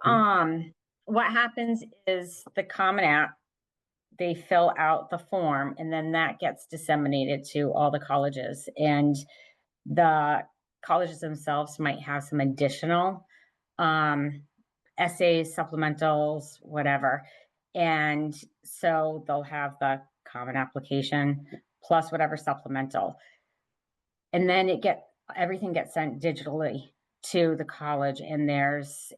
what happens is the Common App, they fill out the form and then that gets disseminated to all the colleges. And the colleges themselves might have some additional essays, supplementals, whatever. And so they'll have the common application plus whatever supplemental. And then everything gets sent digitally to the college, and there's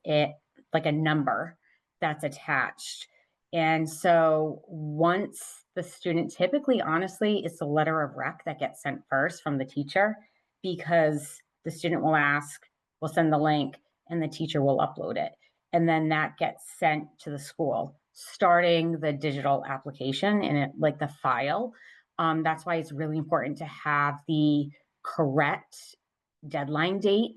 like a number that's attached. And so once the student, typically, honestly, it's a letter of rec that gets sent first from the teacher, because the student will send the link, and the teacher will upload it. And then that gets sent to the school, starting the digital application and it like the file. That's why it's really important to have the correct deadline date.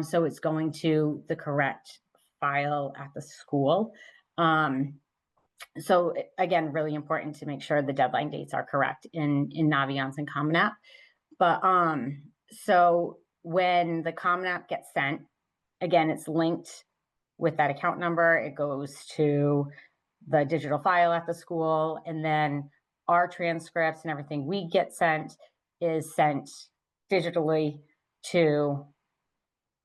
So it's going to the correct file at the school. So again, really important to make sure the deadline dates are correct in Naviance and Common App. But so when the Common App gets sent, again, it's linked with that account number. It goes to the digital file at the school, and then our transcripts and everything we get sent is sent digitally to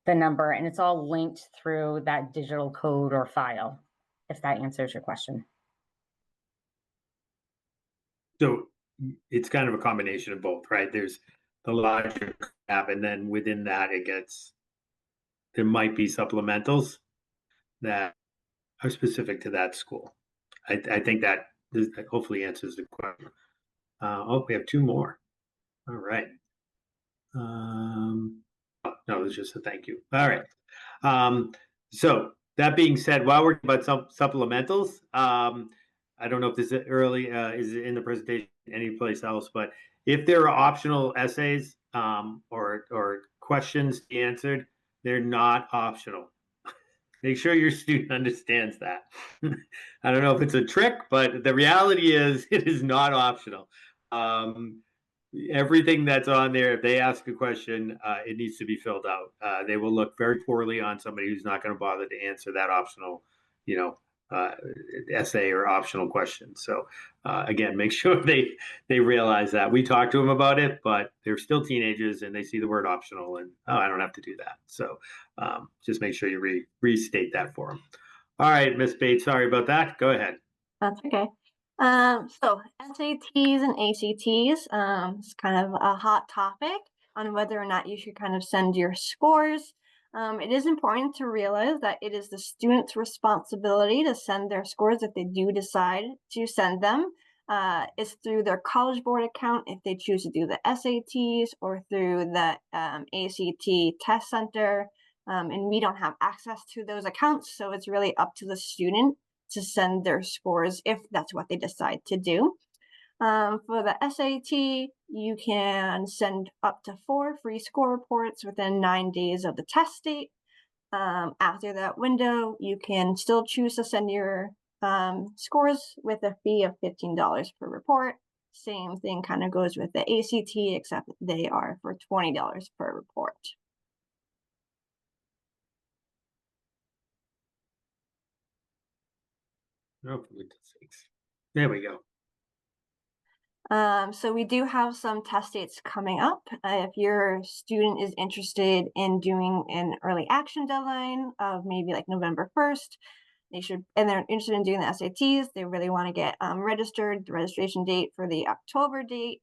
the number, and it's all linked through that digital code or file, if that answers your question. So it's kind of a combination of both, right? There's the larger app, and then within that, there might be supplementals that are specific to that school. I think that hopefully answers the question. We have two more. All right. No, it was just a thank you. All right. So that being said, while we're talking about supplementals, I don't know if this is is in the presentation anyplace else, but if there are optional essays or questions answered, they're not optional. Make sure your student understands that. I don't know if it's a trick, but the reality is it is not optional. Everything that's on there, if they ask a question, it needs to be filled out. They will look very poorly on somebody who's not going to bother to answer that optional, essay or optional question. So again, make sure they realize that. We talked to them about it, but they're still teenagers and they see the word optional and, I don't have to do that. So just make sure you restate that for them. All right, Ms. Bates, sorry about that. Go ahead. That's okay. So SATs and ACTs, it's kind of a hot topic on whether or not you should kind of send your scores. It is important to realize that it is the student's responsibility to send their scores if they do decide to send them. It's through their College Board account if they choose to do the SATs, or through the ACT test center. And we don't have access to those accounts, so it's really up to the student to send their scores if that's what they decide to do. For the SAT, you can send up to 4 free score reports within 9 days of the test date. After that window, you can still choose to send your scores with a fee of $15 per report. Same thing kind of goes with the ACT, except they are for $20 per report. Oh, there we go. So we do have some test dates coming up. If your student is interested in doing an early action deadline of maybe like November 1st, and they're interested in doing the SATs, they really want to get registered. The registration date for the October date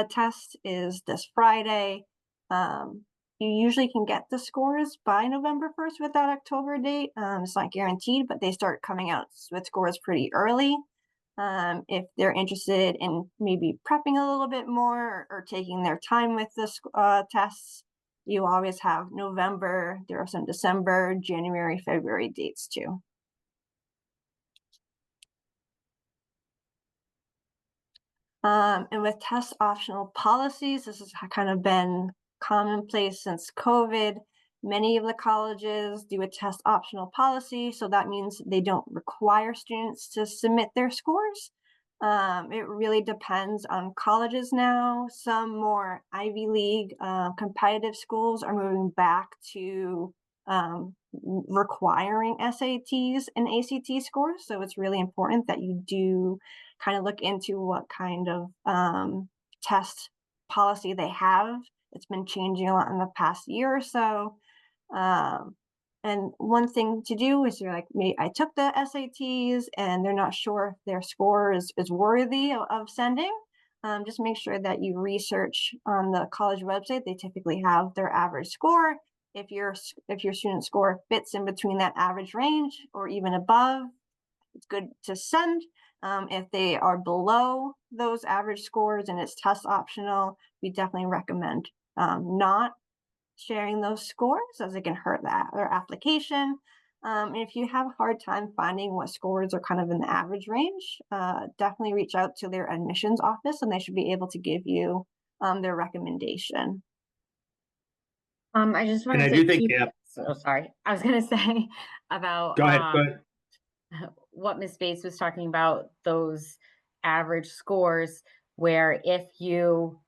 test is this Friday. You usually can get the scores by November 1st with that October date. It's not guaranteed, but they start coming out with scores pretty early. If they're interested in maybe prepping a little bit more or taking their time with the tests, you always have November. There are some December, January, February dates too. And with test optional policies, this has kind of been commonplace since COVID. Many of the colleges do a test optional policy, so that means they don't require students to submit their scores. It really depends on colleges now. Some more Ivy League competitive schools are moving back to requiring SATs and ACT scores. So it's really important that you do kind of look into what kind of test policy they have. It's been changing a lot in the past year or so. And one thing to do is you're like, me, I took the SATs and they're not sure if their score is worthy of sending. Just make sure that you research on the college website. They typically have their average score. If your student score fits in between that average range or even above, it's good to send. If they are below those average scores and it's test optional, we definitely recommend not sharing those scores, as it can hurt their application. And if you have a hard time finding what scores are kind of in the average range, definitely reach out to their admissions office and they should be able to give you their recommendation. I just want And to I say, do think, yeah, so sorry. I was going to say about go ahead. Go ahead. what Ms. Bates was talking about, those average scores, where if you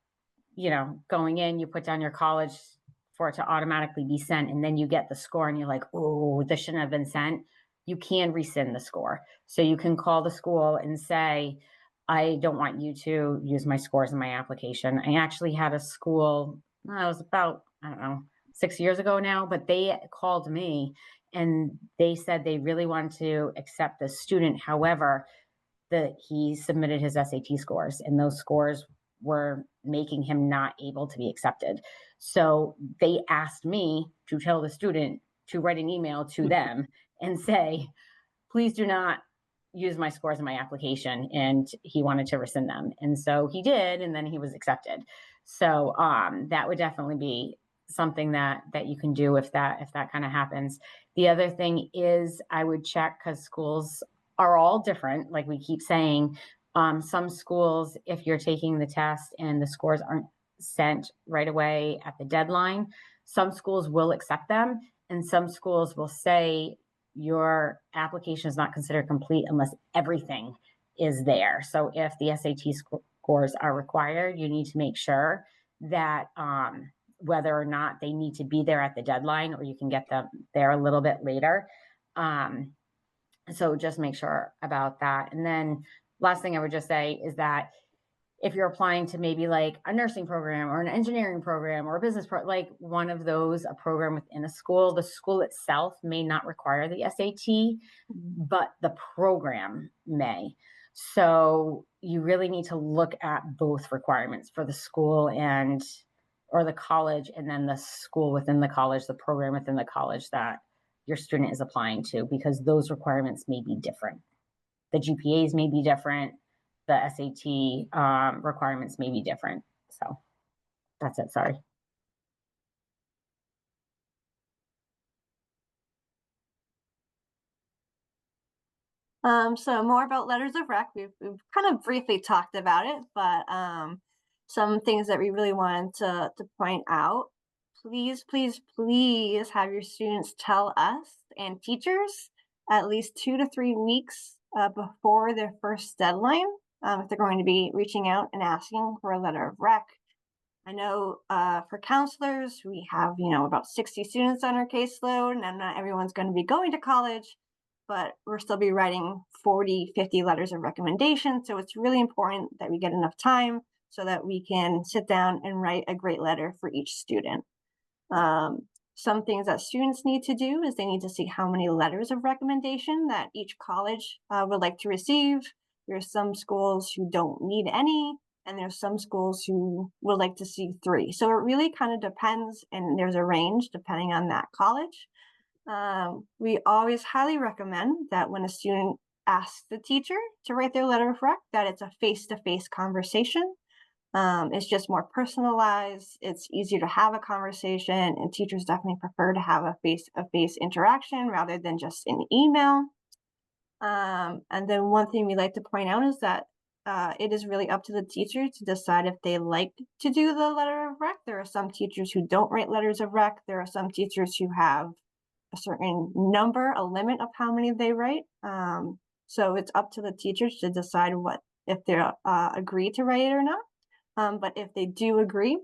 know, going in, you put down your college for it to automatically be sent, and then you get the score and you're like, oh, this shouldn't have been sent. You can rescind the score. So you can call the school and say, I don't want you to use my scores in my application. I actually had a school, it was about, I don't know, 6 years ago now, but they called me and they said they really wanted to accept the student. However, that he submitted his SAT scores, and those scores were making him not able to be accepted. So they asked me to tell the student to write an email to them and say, please do not use my scores in my application. And he wanted to rescind them. And so he did, and then he was accepted. So that would definitely be something that you can do if that kind of happens. The other thing is I would check, because schools are all different. Like we keep saying, some schools, if you're taking the test and the scores aren't sent right away at the deadline, some schools will accept them, and some schools will say your application is not considered complete unless everything is there. So if the SAT scores are required, you need to make sure that whether or not they need to be there at the deadline, or you can get them there a little bit later. So just make sure about that. And then last thing I would just say is that if you're applying to maybe like a nursing program or an engineering program or a business like one of those, a program within a school, the school itself may not require the SAT, but the program may. So you really need to look at both requirements for the school or the college, and then the school within the college, the program within the college that your student is applying to, because those requirements may be different. The GPAs may be different. The SAT requirements may be different. So that's it. Sorry. So more about letters of rec. We've kind of briefly talked about it, but some things that we really wanted to point out. Please, please, please have your students tell us and teachers at least 2 to 3 weeks before their first deadline if they're going to be reaching out and asking for a letter of rec. I know for counselors, we have, about 60 students on our caseload, and not everyone's going to be going to college, but we'll still be writing 40, 50 letters of recommendation. So it's really important that we get enough time so that we can sit down and write a great letter for each student. Some things that students need to do is they need to see how many letters of recommendation that each college would like to receive. There are some schools who don't need any, and there's some schools who would like to see 3. So it really kind of depends, and there's a range depending on that college. We always highly recommend that when a student asks the teacher to write their letter of rec, that it's a face-to-face conversation. It's just more personalized. It's easier to have a conversation, and teachers definitely prefer to have a face-to-face interaction rather than just an email. And then one thing we like to point out is that it is really up to the teacher to decide if they like to do the letter of rec. There are some teachers who don't write letters of rec. There are some teachers who have a certain number, a limit of how many they write. So it's up to the teachers to decide if they agree to write it or not. But if they do agree,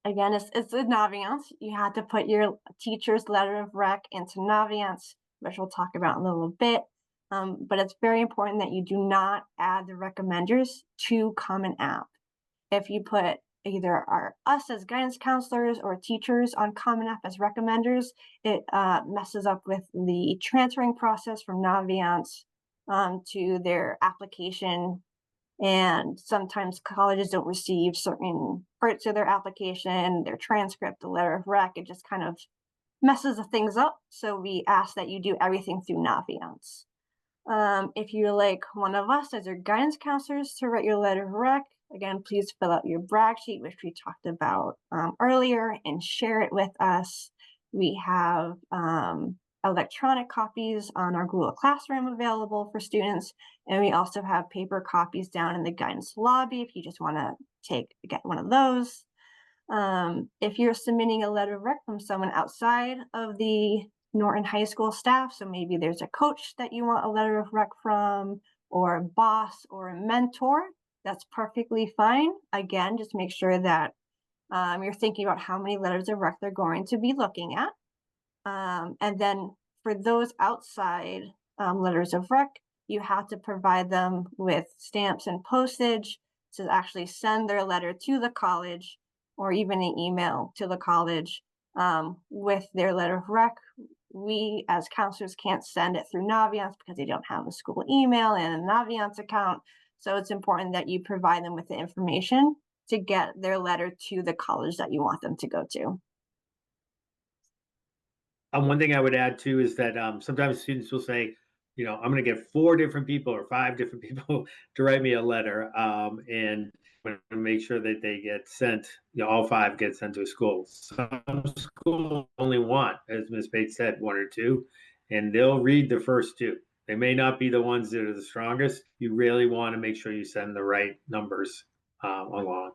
again, it's a Naviance. You had to put your teacher's letter of rec into Naviance, which we'll talk about in a little bit. But it's very important that you do not add the recommenders to Common App. If you put either us as guidance counselors or teachers on Common App as recommenders, it messes up with the transferring process from Naviance to their application. And sometimes colleges don't receive certain parts of their application, their transcript, the letter of rec. It just kind of messes the things up. So we ask that you do everything through Naviance. If you're like one of us as your guidance counselors to write your letter of rec, again, please fill out your brag sheet, which we talked about earlier, and share it with us. We have electronic copies on our Google Classroom available for students, and we also have paper copies down in the guidance lobby if you just want to get one of those. If you're submitting a letter of rec from someone outside of the Norton High School staff, so maybe there's a coach that you want a letter of rec from, or a boss or a mentor, that's perfectly fine. Again, just make sure that you're thinking about how many letters of rec they're going to be looking at. And then for those outside letters of rec, you have to provide them with stamps and postage to actually send their letter to the college, or even an email to the college with their letter of rec. We as counselors can't send it through Naviance because they don't have a school email and a Naviance account. So it's important that you provide them with the information to get their letter to the college that you want them to go to. One thing I would add too is that sometimes students will say, you know, I'm going to get 4 different people or 5 different people to write me a letter, and I'm going to make sure that they get sent. You know, all 5 get sent to a school. Some schools only want, as Ms. Bates said, 1 or 2, and they'll read the first 2. They may not be the ones that are the strongest. You really want to make sure you send the right numbers along.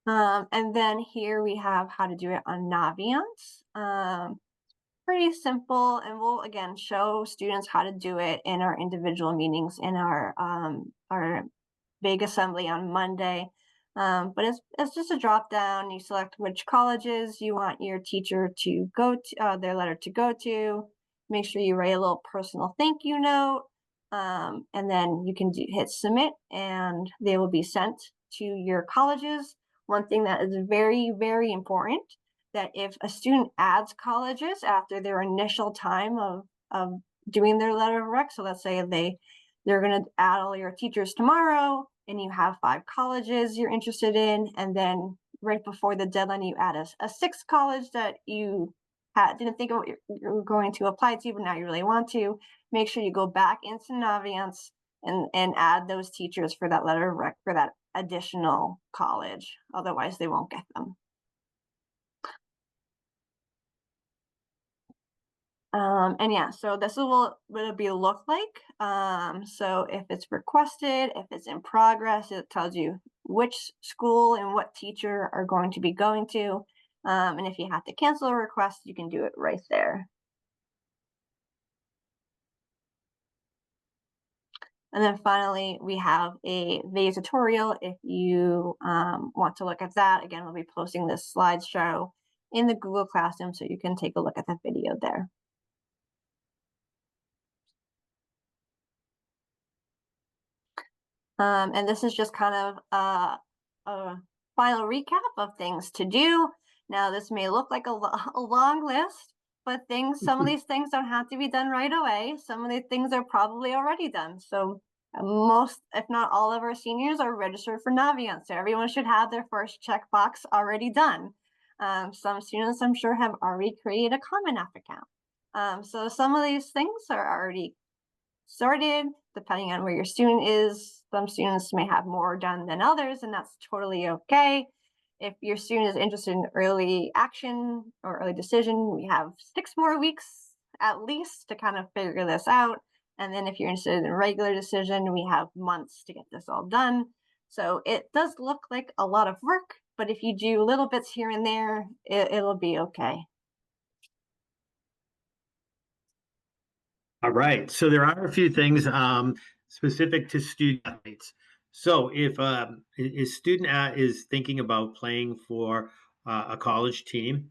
And then here we have how to do it on Naviance. Pretty simple, and we'll again show students how to do it in our individual meetings in our big assembly on Monday. But it's just a drop down. You select which colleges you want your teacher to go to, their letter to go to. Make sure you write a little personal thank you note, and then you can hit submit, and they will be sent to your colleges. One thing that is very, very important, that if a student adds colleges after their initial time of doing their letter of rec, so let's say they're going to add all your teachers tomorrow, and you have 5 colleges you're interested in, and then right before the deadline you add a 6th college that you didn't think you're going to apply to, but now you really want to, make sure you go back into Naviance and add those teachers for that letter of rec for that additional college. Otherwise, they won't get them. And yeah, so this is what it'll be look like. So if it's requested, if it's in progress, it tells you which school and what teacher are going to be going to. And if you have to cancel a request, you can do it right there. And then finally, we have a video tutorial. If you want to look at that, again, we'll be posting this slideshow in the Google Classroom, so you can take a look at that video there. And this is just kind of a final recap of things to do. Now, this may look like a long list, but some of these things don't have to be done right away. Some of these things are probably already done. So most, if not all of our seniors are registered for Naviance. So everyone should have their first checkbox already done. Some students, I'm sure, have already created a Common App account. So some of these things are already sorted, depending on where your student is. Some students may have more done than others, and that's totally okay. If your student is interested in early action or early decision, we have 6 more weeks at least to kind of figure this out. And then if you're interested in regular decision, we have months to get this all done. So it does look like a lot of work, but if you do little bits here and there, it'll be okay. All right. So there are a few things specific to student athletes. So if a student is thinking about playing for a college team,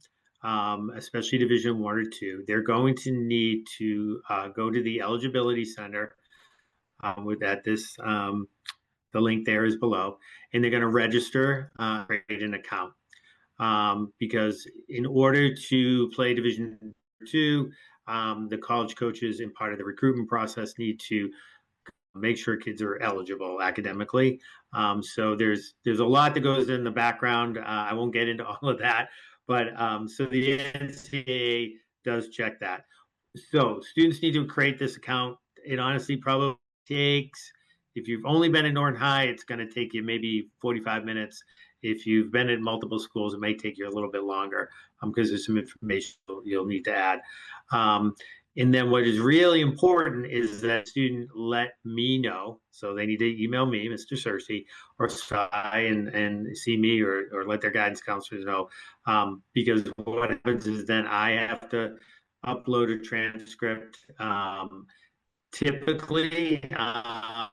especially Division One or two, they're going to need to go to the eligibility center with at this the link there is below, and they're going to register, create an account. Because in order to play Division Two, the college coaches and part of the recruitment process need to make sure kids are eligible academically. So there's a lot that goes in the background. I won't get into all of that, but so the NCAA does check that. So students need to create this account. It honestly probably takes, if you've only been at Norton High, it's going to take you maybe 45 minutes. If you've been at multiple schools, it may take you a little bit longer because there's some information you'll need to add. And then what is really important is that student let me know. So they need to email me, Mr. Searcy, or Sky and see me, or let their guidance counselors know. Because what happens is then I have to upload a transcript. Typically,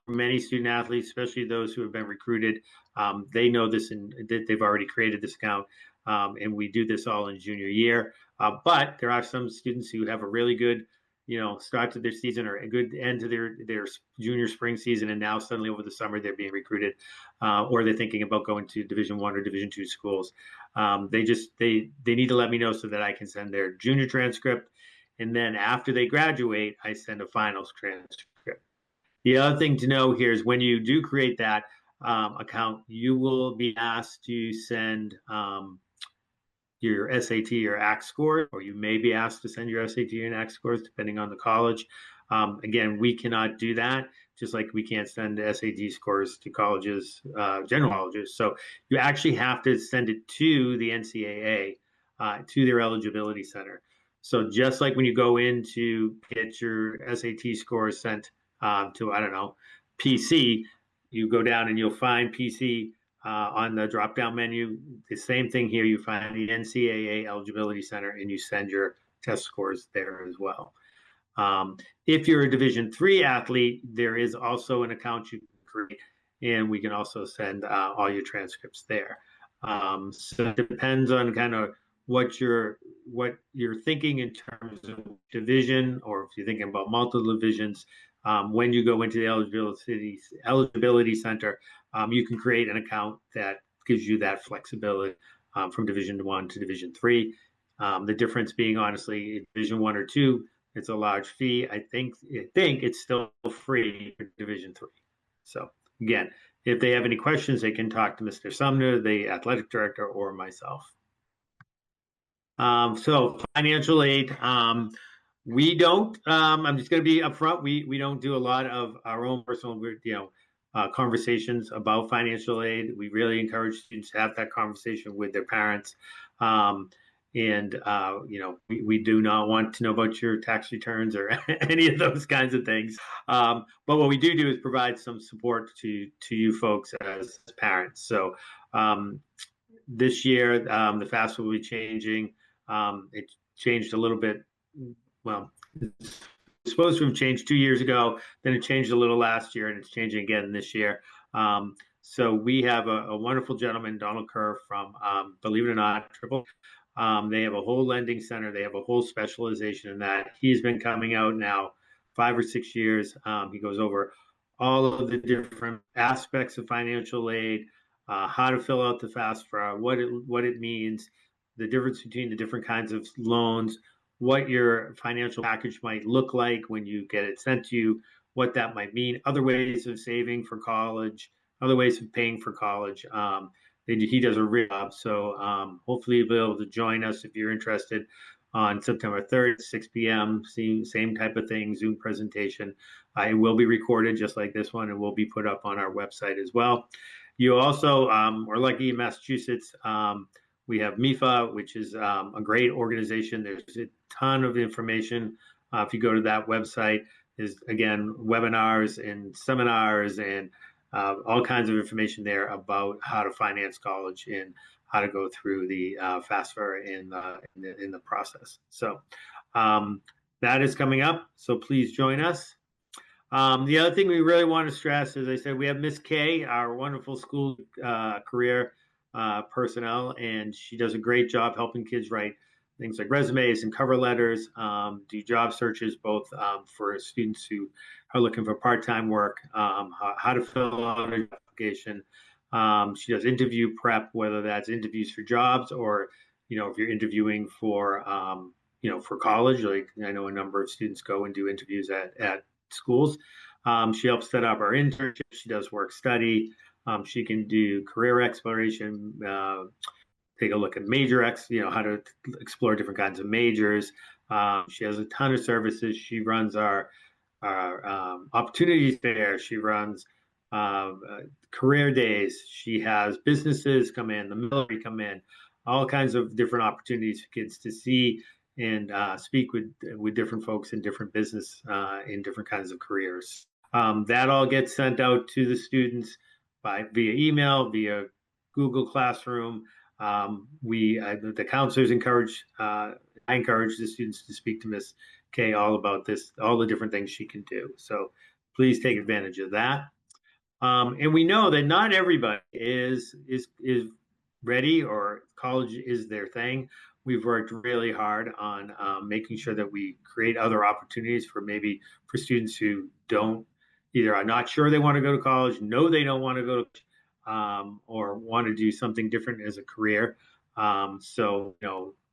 many student athletes, especially those who have been recruited, they know this and they've already created this account. And we do this all in junior year. But there are some students who have a really good, start to their season or a good end to their junior spring season, and now suddenly over the summer they're being recruited, or they're thinking about going to Division One or Division Two schools. They need to let me know so that I can send their junior transcript, and then after they graduate, I send a finals transcript. The other thing to know here is when you do create that account, you will be asked to send your SAT or ACT score, or you may be asked to send your SAT and ACT scores depending on the college. Again, we cannot do that, just like we can't send SAT scores to colleges, general colleges. So you actually have to send it to the NCAA, to their eligibility center. So just like when you go in to get your SAT scores sent to, I don't know, PC, you go down and you'll find PC on the drop-down menu. The same thing here. You find the NCAA Eligibility Center and you send your test scores there as well. If you're a Division III athlete, there is also an account you can create, and we can also send all your transcripts there. So it depends on kind of what you're thinking in terms of division, or if you're thinking about multiple divisions. When you go into the eligibility center, you can create an account that gives you that flexibility from Division One to Division Three. The difference being, honestly, Division One or Two, it's a large fee. I think it's still free for Division Three. So again, if they have any questions, they can talk to Mr. Sumner, the athletic director, or myself. So financial aid, we don't. I'm just going to be upfront. We don't do a lot of our own personal, conversations about financial aid. We really encourage students to have that conversation with their parents. We do not want to know about your tax returns or any of those kinds of things. But what we do is provide some support to you folks as parents. So this year, the FAFSA will be changing. It changed a little bit. Well, it's supposed to have changed 2 years ago. Then it changed a little last year, and it's changing again this year. So we have a wonderful gentleman, Donald Kerr, from, believe it or not, Triple. They have a whole lending center. They have a whole specialization in that. He's been coming out now 5 or 6 years. He goes over all of the different aspects of financial aid, how to fill out the FAFSA, what it means, the difference between the different kinds of loans, what your financial package might look like when you get it sent to you, what that might mean, other ways of saving for college, other ways of paying for college. He does a real job. So hopefully you'll be able to join us if you're interested on September 3rd, 6 p.m. Same type of thing, Zoom presentation. It will be recorded just like this one, and will be put up on our website as well. You also, we're lucky in Massachusetts, we have MIFA, which is a great organization. There's a ton of information. If you go to that website, there's, again, webinars and seminars and all kinds of information there about how to finance college and how to go through the FAFSA in the process. So that is coming up. So please join us. The other thing we really want to stress, as I said, we have Miss K, our wonderful school career personnel, and she does a great job helping kids write things like resumes and cover letters, do job searches, both for students who are looking for part-time work, how to fill out an application. She does interview prep, whether that's interviews for jobs or, if you're interviewing for, for college. Like I know a number of students go and do interviews at schools. She helps set up our internship. She does work study. She can do career exploration, take a look at major how to explore different kinds of majors. She has a ton of services. She runs our opportunities fair. She runs career days. She has businesses come in, the military come in, all kinds of different opportunities for kids to see and speak with different folks in different business, in different kinds of careers. That all gets sent out to the students via email, via Google Classroom. The counselors I encourage the students to speak to Miss K all about this, all the different things she can do. So please take advantage of that. And we know that not everybody is ready or college is their thing. We've worked really hard on making sure that we create other opportunities for students who either are not sure they want to go to college, know they don't want to go to, or want to do something different as a career. So,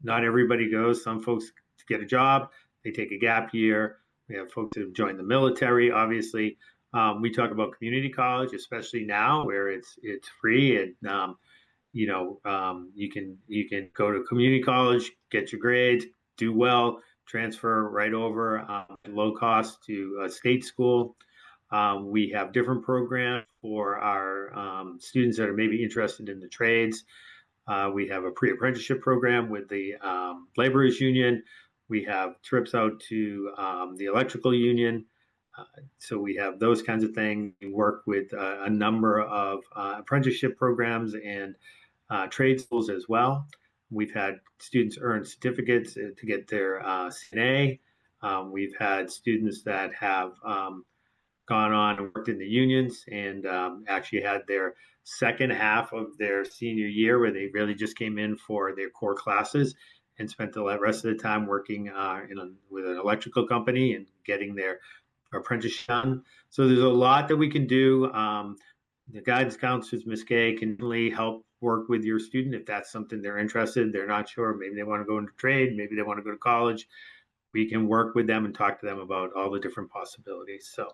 not everybody goes. Some folks get a job, they take a gap year. We have folks who join the military, obviously. We talk about community college, especially now where it's free and you can go to community college, get your grades, do well, transfer right over at low cost to a state school. We have different programs for our students that are maybe interested in the trades. We have a pre-apprenticeship program with the laborers union. We have trips out to the electrical union. So we have those kinds of things. We work with a number of apprenticeship programs and trade schools as well. We've had students earn certificates to get their CNA. We've had students that have gone on and worked in the unions and actually had their second half of their senior year where they really just came in for their core classes and spent the rest of the time working with an electrical company and getting their apprenticeship done. So there's a lot that we can do. The guidance counselors, Ms. K, can really help work with your student if that's something they're interested in. They're not sure. Maybe they want to go into trade. Maybe they want to go to college. We can work with them and talk to them about all the different possibilities. So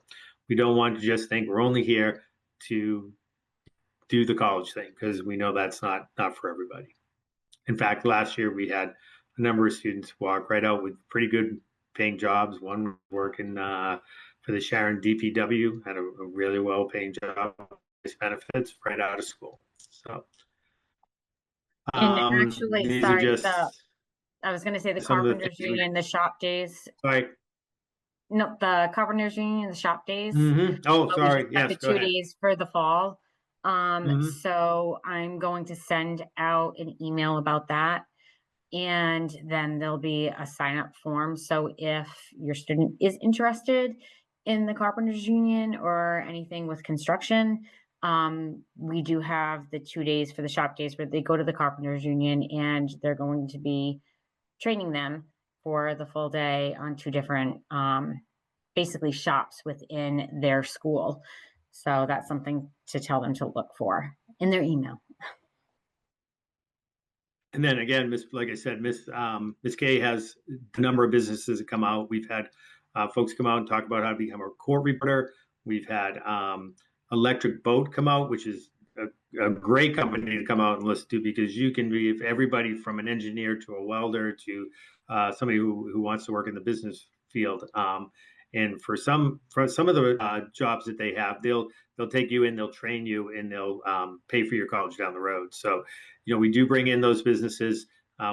we don't want to just think we're only here to do the college thing because we know that's not for everybody. In fact, last year we had a number of students walk right out with pretty good paying jobs. One working for the Sharon DPW, had a really well paying job, benefits right out of school. So and actually, these sorry, are just I was going to say the some of the Carpenters things Union, the shop days. Sorry. No, the Carpenters Union, the shop days. Mm-hmm. Oh, So we sorry. just got Yes, the go 2 ahead. days for the fall. Mhm. So I'm going to send out an email about that. And then there'll be a sign up form. So if your student is interested in the Carpenters Union or anything with construction, we do have the 2 days for the shop days where they go to the Carpenters Union and they're going to be training them for the full day on 2 different, basically shops within their school. So that's something to tell them to look for in their email. And then again, like I said, Miss K has a number of businesses that come out. We've had folks come out and talk about how to become a court reporter. We've had Electric Boat come out, which is a great company to come out and listen to because you can be everybody from an engineer to a welder to somebody who wants to work in the business field. And for some of the jobs that they have, they'll take you in, they'll train you, and they'll pay for your college down the road. So, we do bring in those businesses.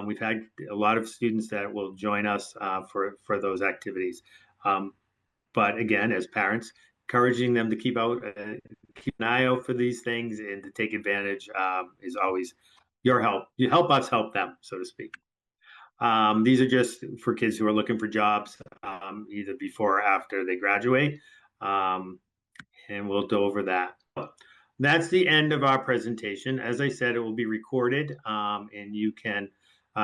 We've had a lot of students that will join us for those activities. But again, as parents, encouraging them to keep an eye out for these things and to take advantage is always your help. You help us help them, so to speak. These are just for kids who are looking for jobs either before or after they graduate. and we'll go over that. That's the end of our presentation. As I said, it will be recorded, and you can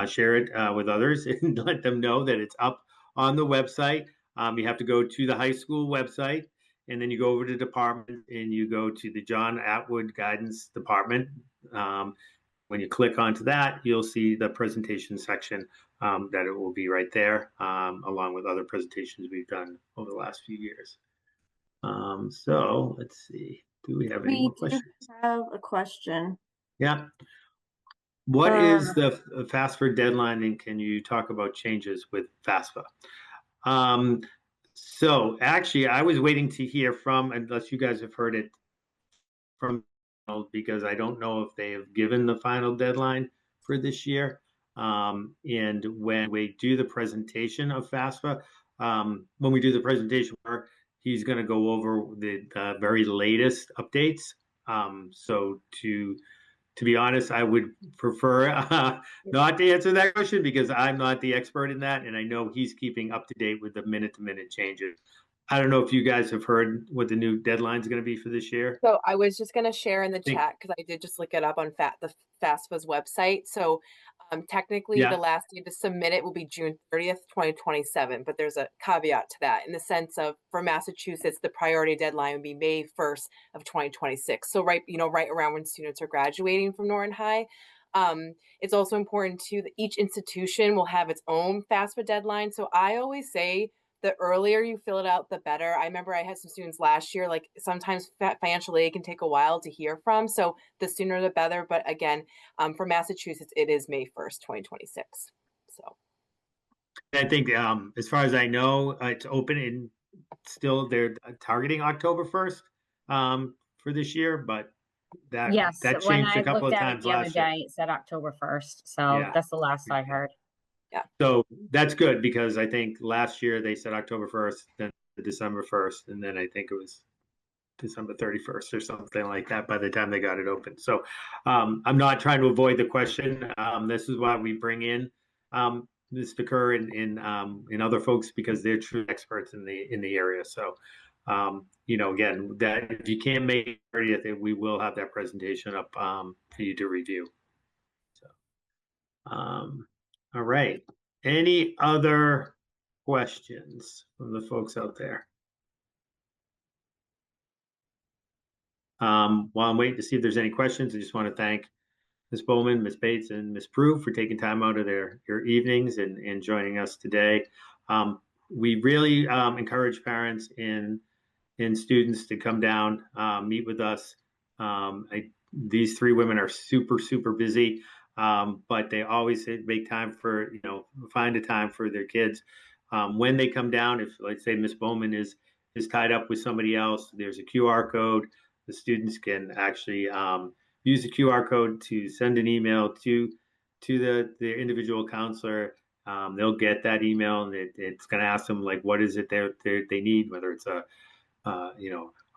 share it with others and let them know that it's up on the website. You have to go to the high school website, and then you go over to department, and you go to the John Atwood Guidance Department. When you click onto that, you'll see the presentation section, that it will be right there, along with other presentations we've done over the last few years. So let's see. Do we have any more We do questions? have a question. Yeah. What is the FAFSA deadline, and can you talk about changes with FAFSA? So actually, I was waiting to hear from, unless you guys have heard it from, because I don't know if they have given the final deadline for this year. And when we do the presentation of FAFSA, when we do the presentation, he's going to go over the very latest updates. So to be honest, I would prefer not to answer that question because I'm not the expert in that, and I know he's keeping up to date with the minute-to-minute changes. I don't know if you guys have heard what the new deadline is going to be for this year. So I was just going to share in the chat because I did just look it up on the FAFSA's website. So technically, Yeah. the last day to submit it will be June 30th, 2027. But there's a caveat to that in the sense of for Massachusetts, the priority deadline would be May 1st of 2026. So right around when students are graduating from Norton High. It's also important too that each institution will have its own FAFSA deadline. So I always say the earlier you fill it out, the better. I remember I had some students last year, like sometimes financial aid can take a while to hear from. So the sooner the better. But again, for Massachusetts, it is May 1st, 2026. So I think as far as I know, it's open and still they're targeting October 1st for this year, but that Yes, that when changed I a couple looked of at it times the other last year. day, it said October 1st. So Yeah. that's the last I heard. So that's good because I think last year they said October 1st, then December 1st, and then I think it was December 31st or something like that by the time they got it open. So I'm not trying to avoid the question. This is why we bring in Mr. Kerr and other folks because they're true experts in the area. So again, that if you can't make it 30th, we will have that presentation up for you to review. So all right. Any other questions from the folks out there? While I'm waiting to see if there's any questions, I just want to thank Ms. Bowman, Ms. Bates, and Ms. Prue for taking time out of your evenings and joining us today. We really encourage parents and students to come down, meet with us. These three women are super, super busy, but they always make time for, find a time for their kids. When they come down, if let's say Ms. Bowman is tied up with somebody else, there's a QR code. The students can actually use the QR code to send an email to the individual counselor. They'll get that email, and it's going to ask them like, what is it they need, whether it's a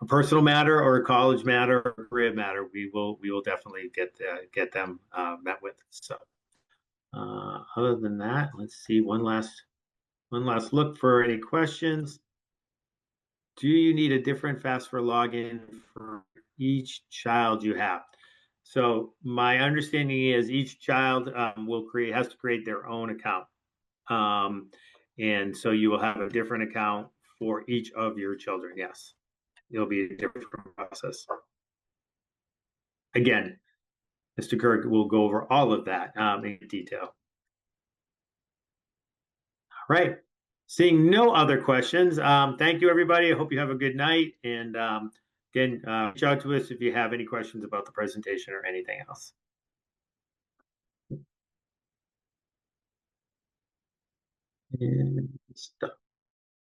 personal matter or a college matter or a career matter. We will definitely get them met with. So other than that, let's see one last look for any questions. Do you need a different FAFSA login for each child you have? So my understanding is each child has to create their own account. And so you will have a different account for each of your children. Yes, it'll be a different process. Again, Mr. Kirk will go over all of that in detail. All right. Seeing no other questions, thank you, everybody. I hope you have a good night. And again, reach out to us if you have any questions about the presentation or anything else. And stop.